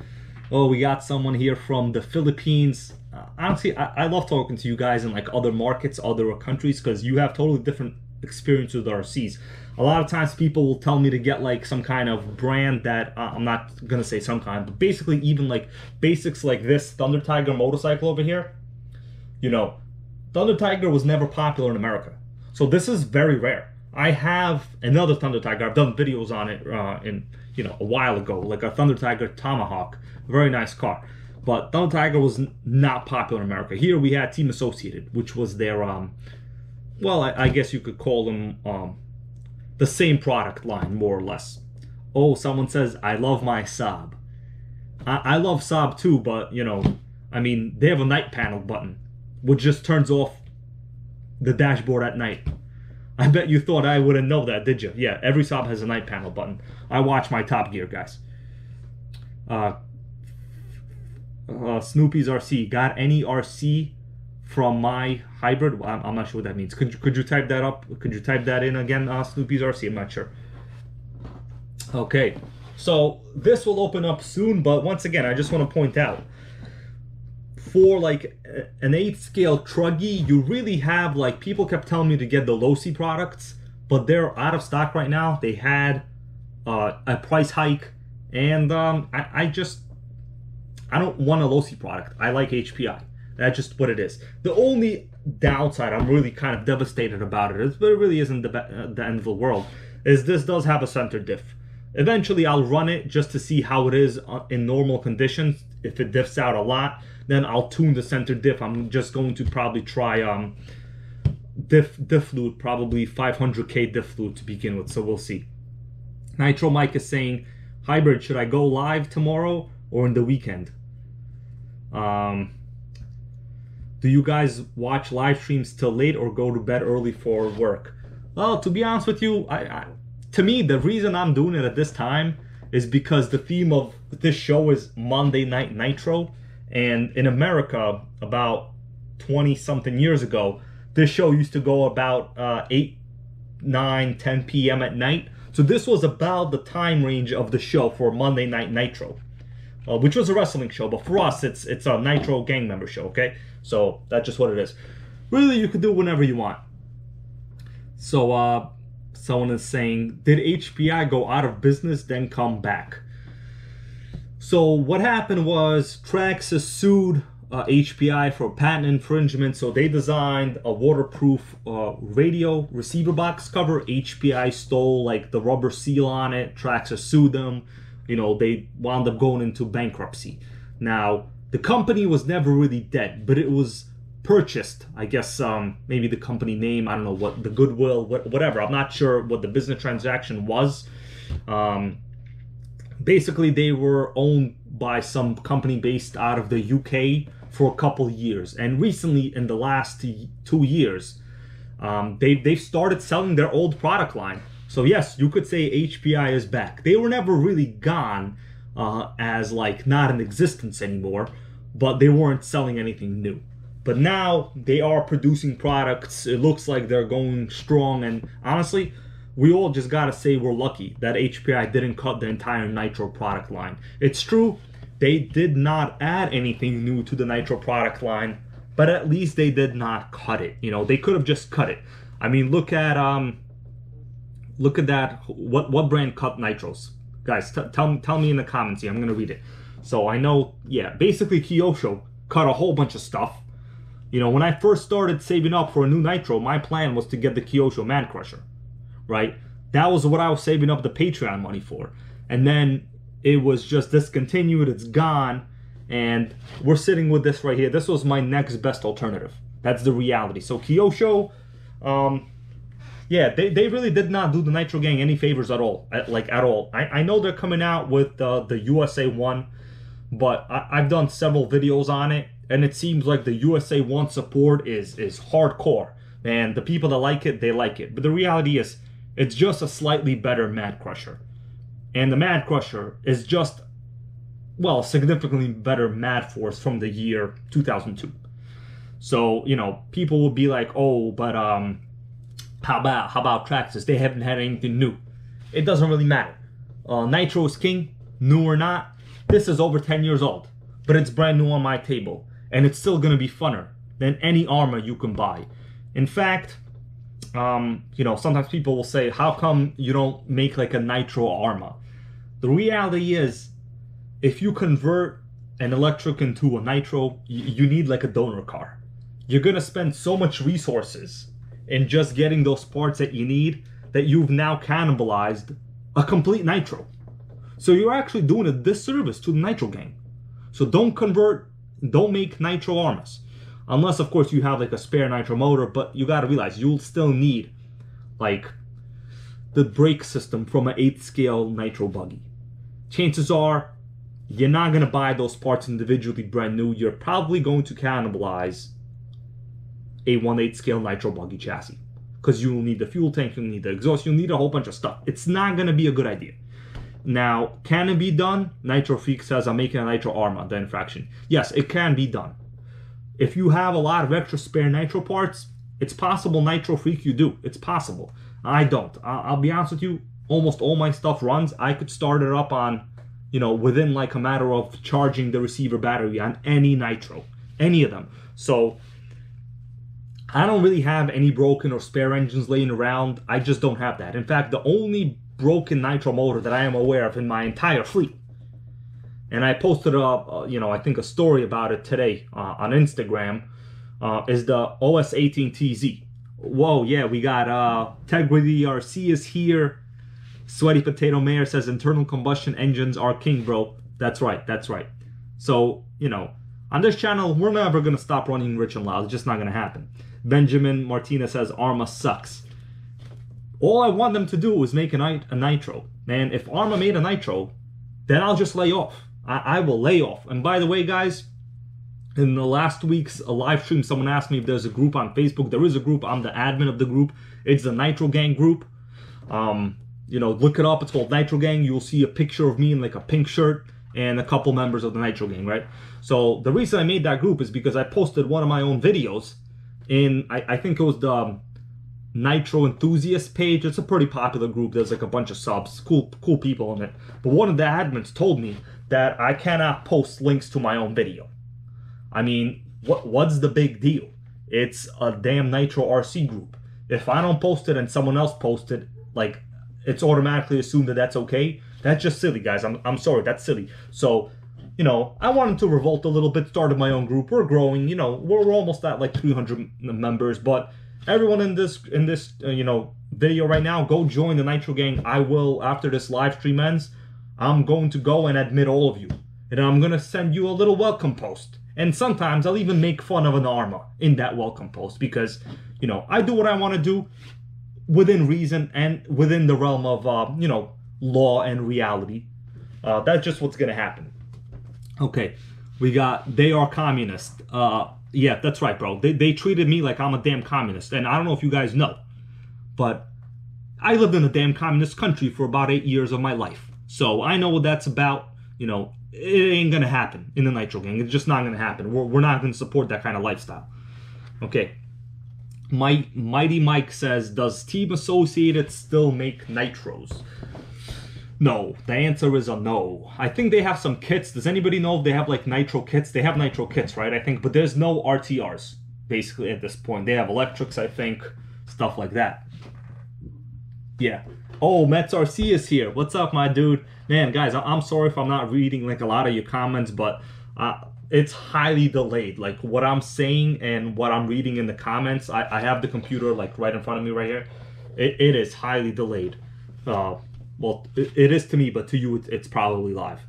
Oh, we got someone here from the Philippines. Honestly, I love talking to you guys in like other markets, other countries, because you have totally different experience with RCs. A lot of times people will tell me to get like some kind of brand that, I'm not gonna say some kind, but basically even like basics like this Thunder Tiger motorcycle over here. You know, Thunder Tiger was never popular in America. So this is very rare. I have another Thunder Tiger. I've done videos on it you know, a while ago, like a Thunder Tiger Tomahawk. Very nice car. But Thunder Tiger was not popular in America. Here we had Team Associated, which was their, well, I guess you could call them the same product line, more or less. Oh, someone says, I love my Saab. I love Saab too, but, you know, I mean, they have a night panel button, which just turns off the dashboard at night. I bet you thought I wouldn't know that, did you? Yeah, every Saab has a night panel button. I watch my Top Gear, guys. Snoopy's RC. Got any RC from my hybrid? Well, I'm not sure what that means. Could you type that up? Could you type that in again, Snoopy's RC? I'm not sure. Okay, so this will open up soon, but once again, I just want to point out, for like an 8 scale truggy, you really have, like, people kept telling me to get the Losi products, but they're out of stock right now. They had a price hike, and I just, I don't want a low-C product. I like HPI. That's just what it is. The only downside I'm really kind of devastated about it is, but it really isn't the end of the world, is this does have a center diff. Eventually I'll run it just to see how it is in normal conditions. If it diffs out a lot, then I'll tune the center diff. I'm just going to probably try diff loot, probably 500k diff loot to begin with, so we'll see. Nitro Mike is saying, Hybrid, should I go live tomorrow or in the weekend? Do you guys watch live streams till late or go to bed early for work? Well, to be honest with you, to me, the reason I'm doing it at this time is because the theme of this show is Monday Night Nitro. And in America, about 20-something years ago, this show used to go about 8, 9, 10 p.m. at night. So this was about the time range of the show for Monday Night Nitro, which was a wrestling show. But for us, it's a Nitro gang member show, okay? So that's just what it is. Really, you could do whenever you want. So someone is saying, did HPI go out of business then come back? So what happened was Dragster sued HPI for patent infringement. So they designed a waterproof radio receiver box cover. HPI stole like the rubber seal on it. Dragster sued them. You know, they wound up going into bankruptcy. Now, the company was never really dead, but it was purchased. I guess maybe the company name, I don't know what, the goodwill, whatever. I'm not sure what the business transaction was. Basically, they were owned by some company based out of the UK for a couple years. And recently, in the last 2 years, they've started selling their old product line. So yes, you could say HPI is back. They were never really gone as like not in existence anymore, but they weren't selling anything new. But now they are producing products. It looks like they're going strong. And honestly, we all just gotta say we're lucky that HPI didn't cut the entire Nitro product line. It's true, they did not add anything new to the Nitro product line, but at least they did not cut it. You know, they could have just cut it. I mean, look at that. What brand cut Nitros? Guys, tell me in the comments here. I'm gonna read it. So I know, yeah, basically Kyosho cut a whole bunch of stuff. You know, when I first started saving up for a new Nitro, my plan was to get the Kyosho Man Crusher, right? That was what I was saving up the Patreon money for. And then it was just discontinued, it's gone, and we're sitting with this right here. This was my next best alternative. That's the reality. So Kyosho, yeah, they really did not do the Nitro Gang any favors at all, at all. I know they're coming out with the USA 1, but I've done several videos on it, and it seems like the USA 1 support is hardcore. And the people that like it, they like it. But the reality is, it's just a slightly better Mad Crusher. And the Mad Crusher is just, well, significantly better Mad Force from the year 2002. So, you know, people will be like, oh, but how about Traxxas? They haven't had anything new. It doesn't really matter. Nitro is king, new or not. This is over 10 years old, but it's brand new on my table. And it's still going to be funner than any armor you can buy. In fact, you know, sometimes people will say, how come you don't make like a Nitro armor? The reality is, if you convert an electric into a Nitro, you need like a donor car. You're going to spend so much resources in just getting those parts that you need that you've now cannibalized a complete Nitro. So you're actually doing a disservice to the Nitro Gang. So don't convert, don't make Nitro armors. Unless, of course, you have like a spare Nitro motor, but you gotta realize you'll still need like the brake system from an 8th scale Nitro buggy. Chances are you're not gonna buy those parts individually brand new. You're probably going to cannibalize a 1/8 scale Nitro buggy chassis. Because you'll need the fuel tank, you'll need the exhaust, you'll need a whole bunch of stuff. It's not gonna be a good idea. Now, can it be done? Nitro Freak says, I'm making a Nitro armor, the infraction. Yes, it can be done. If you have a lot of extra spare Nitro parts, it's possible, Nitro Freak, you do. It's possible. I don't. I'll be honest with you, almost all my stuff runs. I could start it up on, you know, within like a matter of charging the receiver battery on any Nitro. Any of them. So, I don't really have any broken or spare engines laying around. I just don't have that. In fact, the only broken Nitro motor that I am aware of in my entire fleet and I posted I think a story about it today on Instagram, is the OS18TZ. Whoa, yeah, we got Tegrity RC is here. Sweaty Potato Mayor says internal combustion engines are king, bro. That's right, that's right. So, on this channel, we're never going to stop running Rich and Loud. It's just not going to happen. Benjamin Martinez says Arma sucks. All I want them to do is make a Nitro. Man, if Arma made a Nitro, then I'll just lay off. I will lay off. And by the way, guys, in the last week's live stream, someone asked me if there's a group on Facebook. There is a group. I'm the admin of the group. It's the Nitro Gang group. Look it up. It's called Nitro Gang. You'll see a picture of me in like a pink shirt and a couple members of the Nitro Gang, right? So the reason I made that group is because I posted one of my own videos in, I think it was the Nitro Enthusiast page. It's a pretty popular group. There's like a bunch of subs, cool people in it. But one of the admins told me that I cannot post links to my own video. I mean, what's the big deal? It's a damn Nitro RC group. If I don't post it and someone else posts it, like, it's automatically assumed that that's okay. That's just silly, guys. I'm sorry, that's silly. So, I wanted to revolt a little bit, started my own group. We're growing, we're almost at like 300 members, but everyone in this video right now, go join the Nitro Gang. I will, after this live stream ends, I'm going to go and admit all of you. And I'm going to send you a little welcome post. And sometimes I'll even make fun of an Arma in that welcome post because, I do what I want to do within reason and within the realm of, law and reality. That's just what's going to happen. Okay, we got, they are communist. Yeah, that's right, bro. They treated me like I'm a damn communist. And I don't know if you guys know, but I lived in a damn communist country for about 8 years of my life. So I know what that's about. It ain't going to happen in the Nitro Gang. It's just not going to happen. We're not going to support that kind of lifestyle. Okay. Mighty Mike says, does Team Associated still make Nitros? No. The answer is a no. I think they have some kits. Does anybody know if they have like Nitro kits? They have Nitro kits, right? I think, but there's no RTRs basically at this point. They have electrics, I think, stuff like that. Yeah. Oh, Mets RC is here. What's up, my dude? Man, guys, I'm sorry if I'm not reading like a lot of your comments, but it's highly delayed. Like what I'm saying and what I'm reading in the comments, I have the computer like right in front of me right here. It is highly delayed. Well, it is to me, but to you, it's probably live,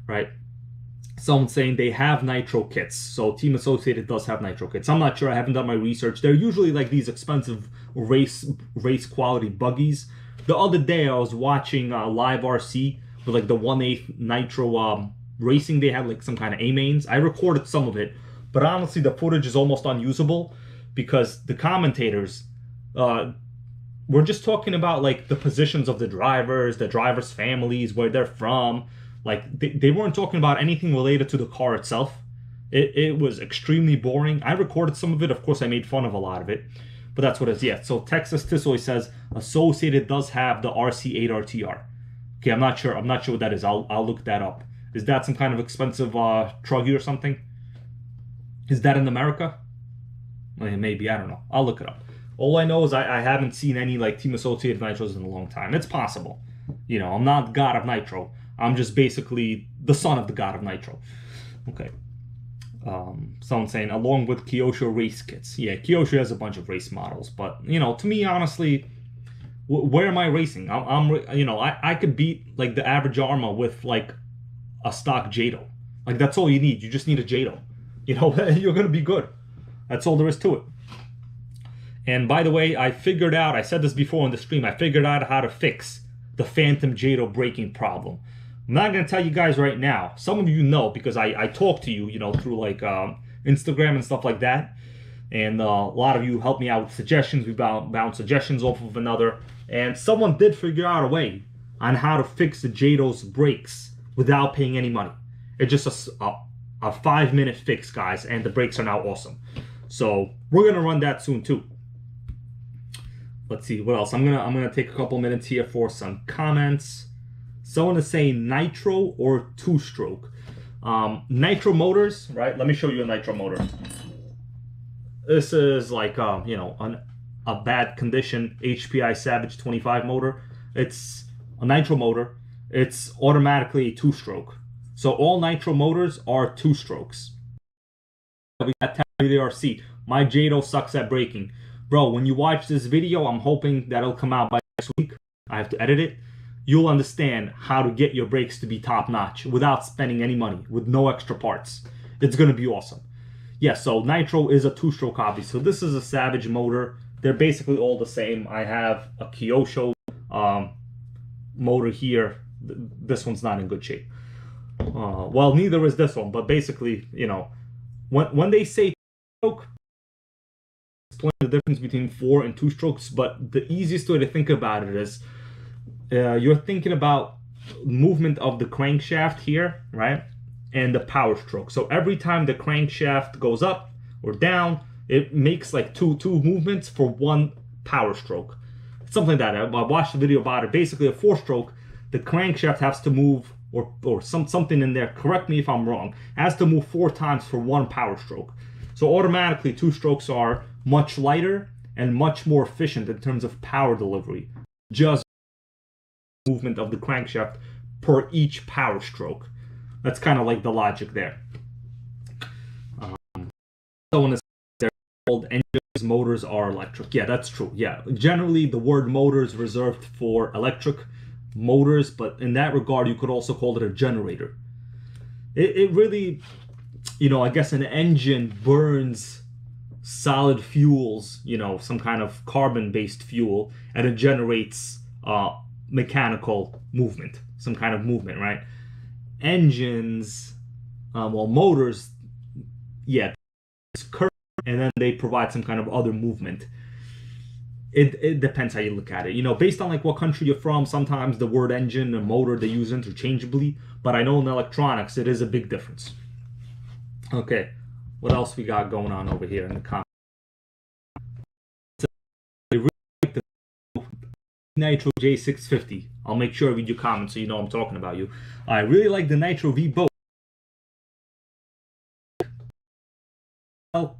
right? Someone's saying they have Nitro kits. So Team Associated does have Nitro kits. I'm not sure. I haven't done my research. They're usually like these expensive race quality buggies. The other day, I was watching Live RC with like the 1/8 Nitro racing. They had like some kind of A-mains. I recorded some of it, but honestly, the footage is almost unusable because the commentators we're just talking about like the positions of the drivers' families, where they're from. Like they weren't talking about anything related to the car itself. It was extremely boring. I recorded some of it. Of course, I made fun of a lot of it, but that's what it is. Yeah. So Texas Tissoy says Associated does have the RC8 RTR. Okay, I'm not sure. I'm not sure what that is. I'll look that up. Is that some kind of expensive truggy or something? Is that in America? Maybe, I don't know. I'll look it up. All I know is I haven't seen any like Team Associated Nitros in a long time. It's possible. I'm not God of Nitro. I'm just basically the son of the God of Nitro. Okay. Someone saying, along with Kyosho race kits. Yeah, Kyosho has a bunch of race models. But, to me, honestly, where am I racing? I could beat like the average Arma with like a stock Jado. Like that's all you need. You just need a Jado. You're gonna be good. That's all there is to it. And by the way, I figured out, I said this before on the stream, I figured out how to fix the Phantom Jado braking problem. I'm not gonna tell you guys right now. Some of you know because I talk to you, through like Instagram and stuff like that. And a lot of you helped me out with suggestions. We bounced suggestions off of another. And someone did figure out a way on how to fix the Jado's brakes without paying any money. It's just a 5-minute fix, guys, and the brakes are now awesome. So we're gonna run that soon too. Let's see what else. I'm gonna take a couple minutes here for some comments. Someone is saying Nitro or 2-stroke. Nitro motors, right? Let me show you a Nitro motor. This is like a bad condition HPI Savage 25 motor. It's a Nitro motor. It's automatically a 2-stroke. So all Nitro motors are 2 strokes. We got WRC. My JADO sucks at braking. Bro, when you watch this video, I'm hoping that'll come out by next week. I have to edit it. You'll understand how to get your brakes to be top notch without spending any money, with no extra parts. It's gonna be awesome. Yeah, so Nitro is a 2-stroke obviously. So this is a Savage motor. They're basically all the same. I have a Kyosho motor here. This one's not in good shape. Well, neither is this one, but basically, you know, when they say stroke, explain the difference between 4 and 2 strokes, but the easiest way to think about it is you're thinking about movement of the crankshaft here, right? And the power stroke. So every time the crankshaft goes up or down, it makes like two movements for 1 power stroke. Something like that. I watched the video about it. Basically, a 4-stroke, the crankshaft has to move, or something in there, correct me if I'm wrong, has to move 4 times for 1 power stroke. So automatically 2 strokes are much lighter and much more efficient in terms of power delivery. Just movement of the crankshaft per each power stroke. That's kind of like the logic there. So when it's called engines, motors are electric. Yeah, that's true. Yeah, generally the word motor is reserved for electric motors, but in that regard, you could also call it a generator. It really, you know, I guess an engine burns solid fuels, you know, some kind of carbon-based fuel, and it generates mechanical movement, some kind of movement, right? Engines, well, motors, yeah, it's current, and then they provide some kind of other movement. It depends how you look at it. You know, based on like what country you're from, sometimes the word engine and motor they use interchangeably, but I know in electronics it is a big difference. Okay, what else we got going on over here in the comments? I really like the Nitro J650. I'll make sure I read your comments so you know I'm talking about you. I really like the Nitro V boat. Well,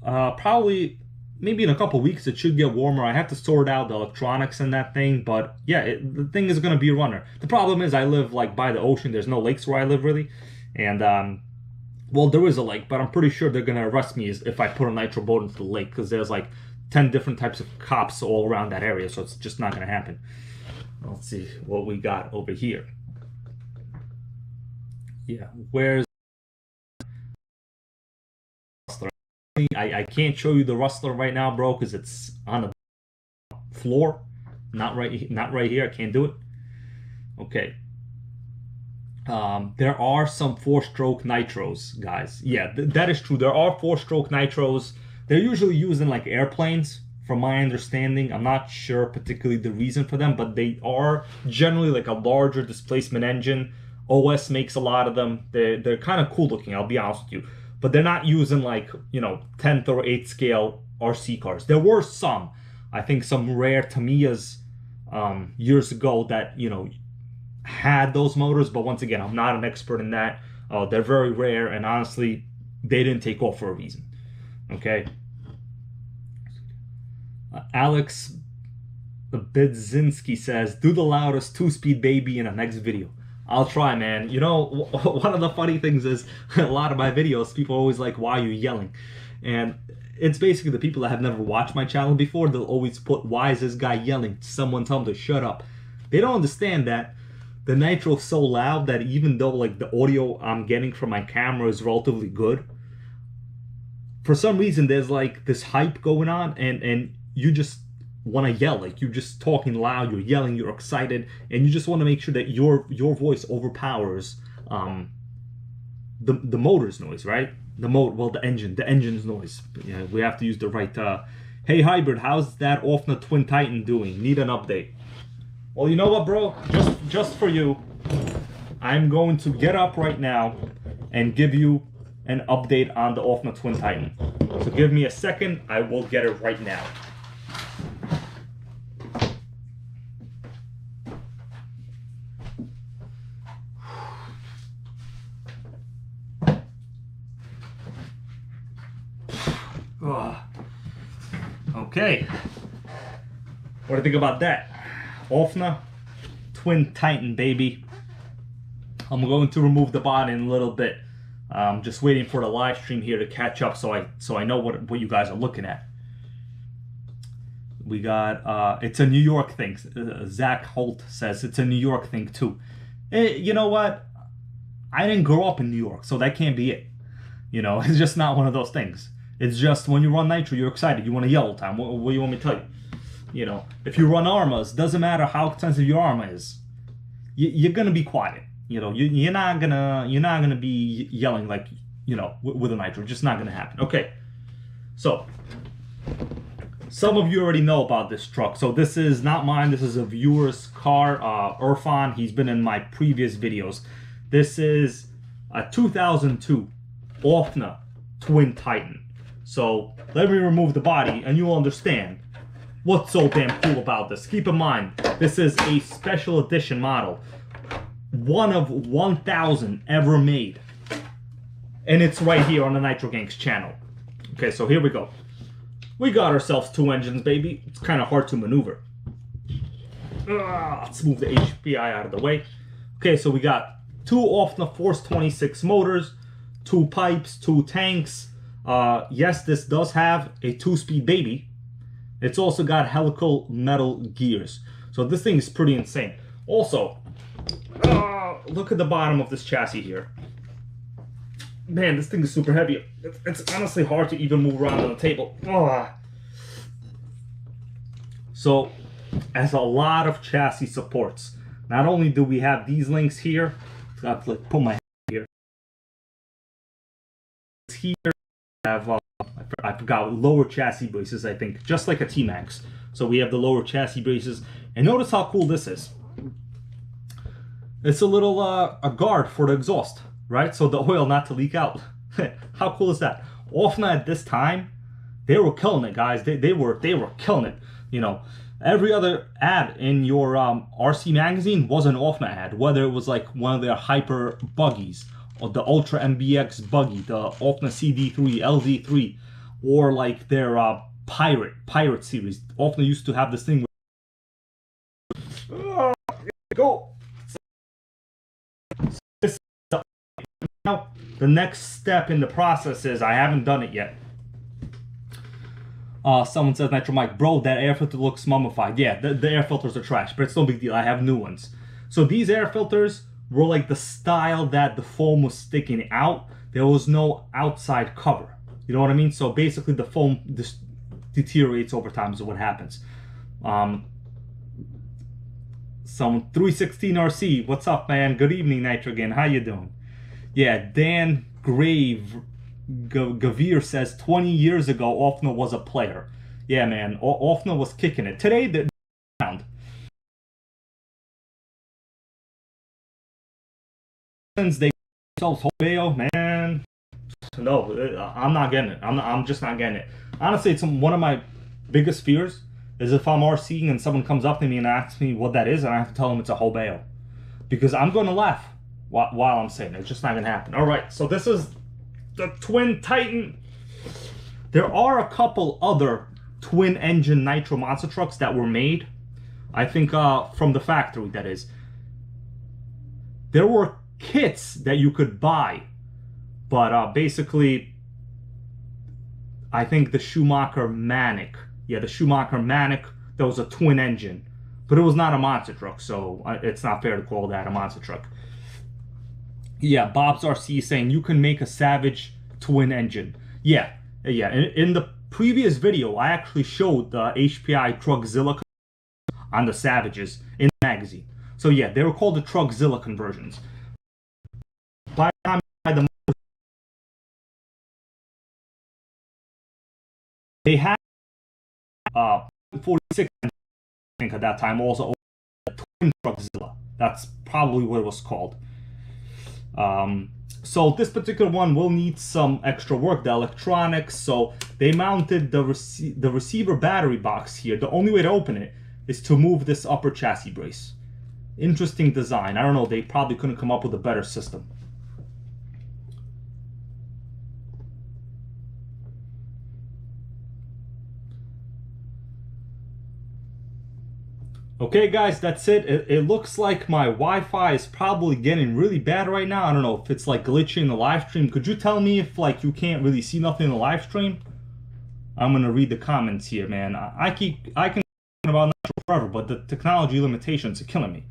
probably maybe in a couple weeks it should get warmer. I have to sort out the electronics in that thing, but yeah, the thing is going to be a runner. The problem is I live like by the ocean. There's no lakes where I live really, and well, there is a lake, but I'm pretty sure they're going to arrest me if I put a Nitro boat into the lake, because there's like 10 different types of cops all around that area, so it's just not going to happen. Let's see what we got over here. Yeah, where's Rustler? I can't show you the Rustler right now, bro, because it's on the floor. Not right here. I can't do it. Okay. There are some 4-stroke Nitros, guys. Yeah, that is true. There are 4-stroke Nitros. They're usually used in like airplanes, from my understanding. I'm not sure particularly the reason for them, but they are generally like a larger displacement engine. OS makes a lot of them. They're kind of cool looking, I'll be honest with you. But they're not using like, you know, 10th or 8th scale RC cars. There were some, I think some rare Tamiyas years ago that, you know, had those motors, but once again, I'm not an expert in that. They're very rare, and honestly, they didn't take off for a reason. Okay. Alex Bidzinski says, do the loudest 2-speed baby in the next video. I'll try, man. You know, one of the funny things is a lot of my videos, people are always like, why are you yelling? And it's basically the people that have never watched my channel before, they'll always put, why is this guy yelling? Someone tell him to shut up. They don't understand that the Nitro is so loud that even though like the audio I'm getting from my camera is relatively good, for some reason there's like this hype going on, and you just want to yell. Like, you're just talking loud, you're yelling, you're excited, and you just want to make sure that your voice overpowers the motor's noise, right? The engine's noise. Yeah, we have to use the right. Hey Hybrid, how's that Offna Twin Titan doing? Need an update. Well, you know what, bro? Just for you, I'm going to get up right now and give you an update on the Offna Twin Titan. So give me a second, I will get it right now. Okay, what do you think about that? Offna Twin Titan, baby. I'm going to remove the body in a little bit. I'm just waiting for the live stream here to catch up, so I know what you guys are looking at. We got it's a New York thing. Zach Holt says it's a New York thing too. You know what? I didn't grow up in New York, so that can't be it. You know, it's just not one of those things. It's just when you run Nitro, you're excited. You want to yell all the time. What do you want me to tell you? You know, if you run Armas, doesn't matter how expensive your Arma is, you're gonna be quiet. You know, you're not gonna be yelling like, you know, with a Nitro. Just not gonna happen. Okay, so some of you already know about this truck. So this is not mine. This is a viewer's car. Irfan. He's been in my previous videos. This is a 2002 Offna Twin Titan. So let me remove the body, and you'll understand what's so damn cool about this. Keep in mind, this is a special edition model. One of 1,000 ever made. And it's right here on the Nitro Gang's channel. Okay, so here we go. We got ourselves 2 engines, baby. It's kind of hard to maneuver. Let's move the HPI out of the way. Okay, so we got 2 Offna Force 26 motors, 2 pipes, 2 tanks. Yes, this does have a 2-speed baby. It's also got helical metal gears. So this thing is pretty insane. Also, look at the bottom of this chassis here. Man, this thing is super heavy. It's honestly hard to even move around on the table. So, as a lot of chassis supports, not only do we have these links here, I have to like put my hand here. Here, I have I forgot lower chassis braces. I think just like a T-Max. So we have the lower chassis braces, and notice how cool this is. It's a little a guard for the exhaust, right? So the oil not to leak out. How cool is that? Offna at this time, they were killing it, guys. They were killing it. You know, every other ad in your RC magazine was an Offna ad, whether it was like one of their hyper buggies, or the Ultra MBX buggy, the Offna CD3, LZ3, or like their Pirate series. Offna used to have this thing. Go. Now, the next step in the process is, I haven't done it yet. Someone says, Nitro Mike, bro, that air filter looks mummified. Yeah, the air filters are trash, but it's no big deal. I have new ones. So these air filters were like the style that the foam was sticking out. There was no outside cover. You know what I mean? So basically the foam deteriorates over time is what happens. Some 316 RC, what's up, man? Good evening, Nitro again. How you doing? Yeah, Dan Gavir says 20 years ago Offna was a player. Yeah, man, Offna was kicking it. Today they're around. Since they themselves Hobeo, man. No, I'm not getting it. I'm just not getting it. Honestly, it's one of my biggest fears is if I'm RCing and someone comes up to me and asks me what that is, and I have to tell them it's a Hobeo. Because I'm going to laugh while I'm saying it. It's just not going to happen. All right, so this is the Twin Titan. There are a couple other twin engine Nitro monster trucks that were made. I think from the factory, that is. There were kits that you could buy. But basically, I think the Schumacher Manic. Yeah, the Schumacher Manic, that was a twin engine. But it was not a monster truck, so it's not fair to call that a monster truck. Yeah, Bob's RC is saying you can make a Savage twin engine. Yeah. In the previous video, I actually showed the HPI Trugzilla on the Savages in the magazine. So yeah, they were called the Trugzilla conversions. By the time they had 46, I think at that time, also Twin Trugzilla. That's probably what it was called. So this particular one will need some extra work, the electronics. So they mounted the receiver battery box here. The only way to open it is to move this upper chassis brace. Interesting design. I don't know, they probably couldn't come up with a better system. Okay, guys, that's it. It looks like my Wi-Fi is probably getting really bad right now. I don't know if it's like glitching in the live stream. Could you tell me if like you can't really see nothing in the live stream? I'm gonna read the comments here, man. I can talk about Nitro forever, but the technology limitations are killing me.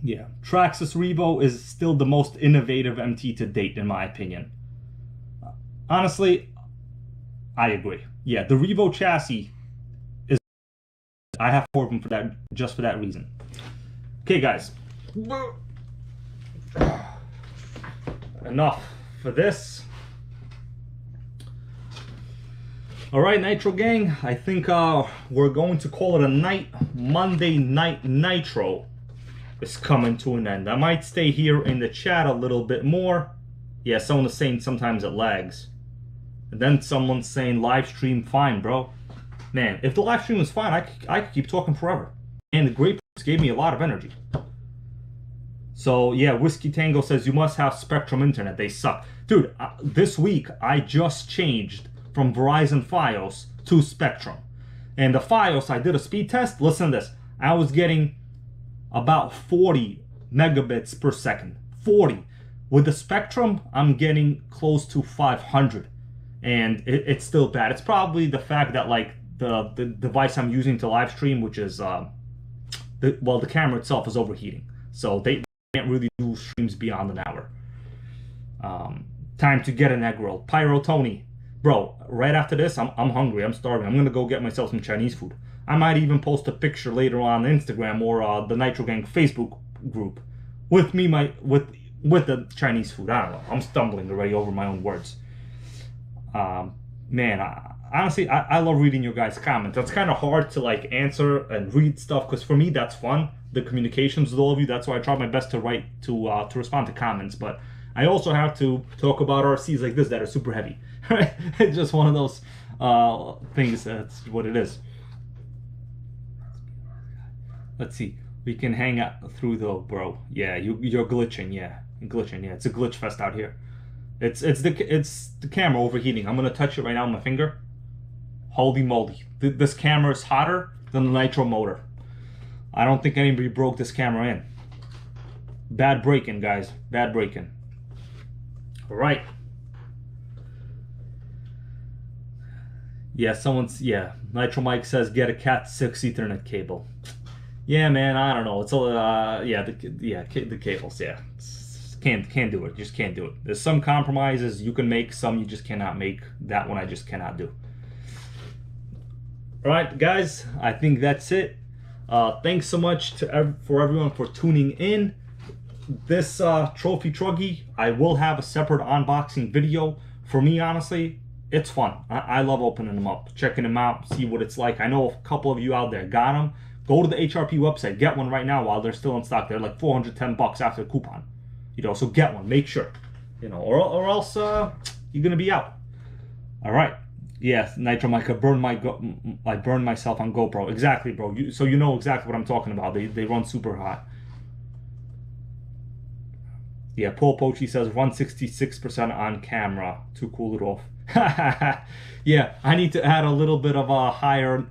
Yeah, Traxxas Revo is still the most innovative MT to date, in my opinion. Honestly, I agree. Yeah, the Revo chassis is. I have 4 of them for that, just for that reason. Okay, guys. Enough for this. All right, Nitro gang. I think we're going to call it a night. Monday Night Nitro is coming to an end. I might stay here in the chat a little bit more. Yeah, someone is saying sometimes it lags. And then someone's saying live stream fine, bro. Man, if the live stream was fine, I could keep talking forever. And the Great gave me a lot of energy. So yeah, Whiskey Tango says you must have Spectrum internet. They suck. Dude, this week I just changed from Verizon Fios to Spectrum. And the Fios, I did a speed test. Listen to this. I was getting about 40 megabits per second. 40. With the Spectrum, I'm getting close to 500. And it's still bad. It's probably the fact that like the device I'm using to live stream, which is the camera itself is overheating, so they can't really do streams beyond an hour. Time to get an egg roll. Pyro Tony, bro. Right after this, I'm hungry. I'm starving. I'm gonna go get myself some Chinese food. I might even post a picture later on Instagram or the Nitro Gang Facebook group with me with the Chinese food. I don't know. I'm stumbling already over my own words. Man, honestly, I love reading your guys' comments. It's kind of hard to like answer and read stuff because for me that's fun. The communications with all of you. That's why I try my best to write to respond to comments. But I also have to talk about RCs like this that are super heavy. Right? It's just one of those things. That's what it is. Let's see. We can hang out through though, bro. Yeah, you're glitching. Yeah, glitching. Yeah, it's a glitch fest out here. It's the camera overheating. I'm gonna touch it right now with my finger. Holy moly! This camera is hotter than the Nitro motor. I don't think anybody broke this camera in. Bad break-in, guys. Bad break-in. All right. Yeah, Nitro Mike says get a Cat 6 Ethernet cable. Yeah, man. I don't know. It's the cables. Yeah. Can't do it. Just can't do it. There's some compromises you can make, some you just cannot make. That one I just cannot do. All right, guys, I think that's it. Thanks so much for everyone for tuning in. This trophy truggy, I will have a separate unboxing video. For me, honestly, it's fun. I love opening them up, checking them out, see what it's like. I know a couple of you out there got them. Go to the HRP website, get one right now while they're still in stock. They're like 410 bucks after the coupon. You know, so get one, make sure, you know, or else you're gonna be out. All right, yes, Nitro Mike, I burned myself on GoPro. Exactly, bro. So you know exactly what I'm talking about. They run super hot. Yeah, Paul Pochi says 166% on camera to cool it off. Yeah, I need to add a little bit of a higher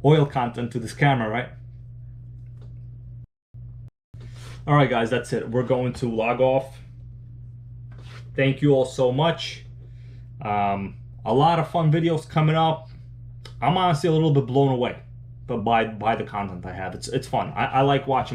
oil content to this camera, right? All right, guys, that's it. We're going to log off. Thank you all so much. A lot of fun videos coming up. I'm honestly a little bit blown away, but by the content I have. It's fun. I like watching my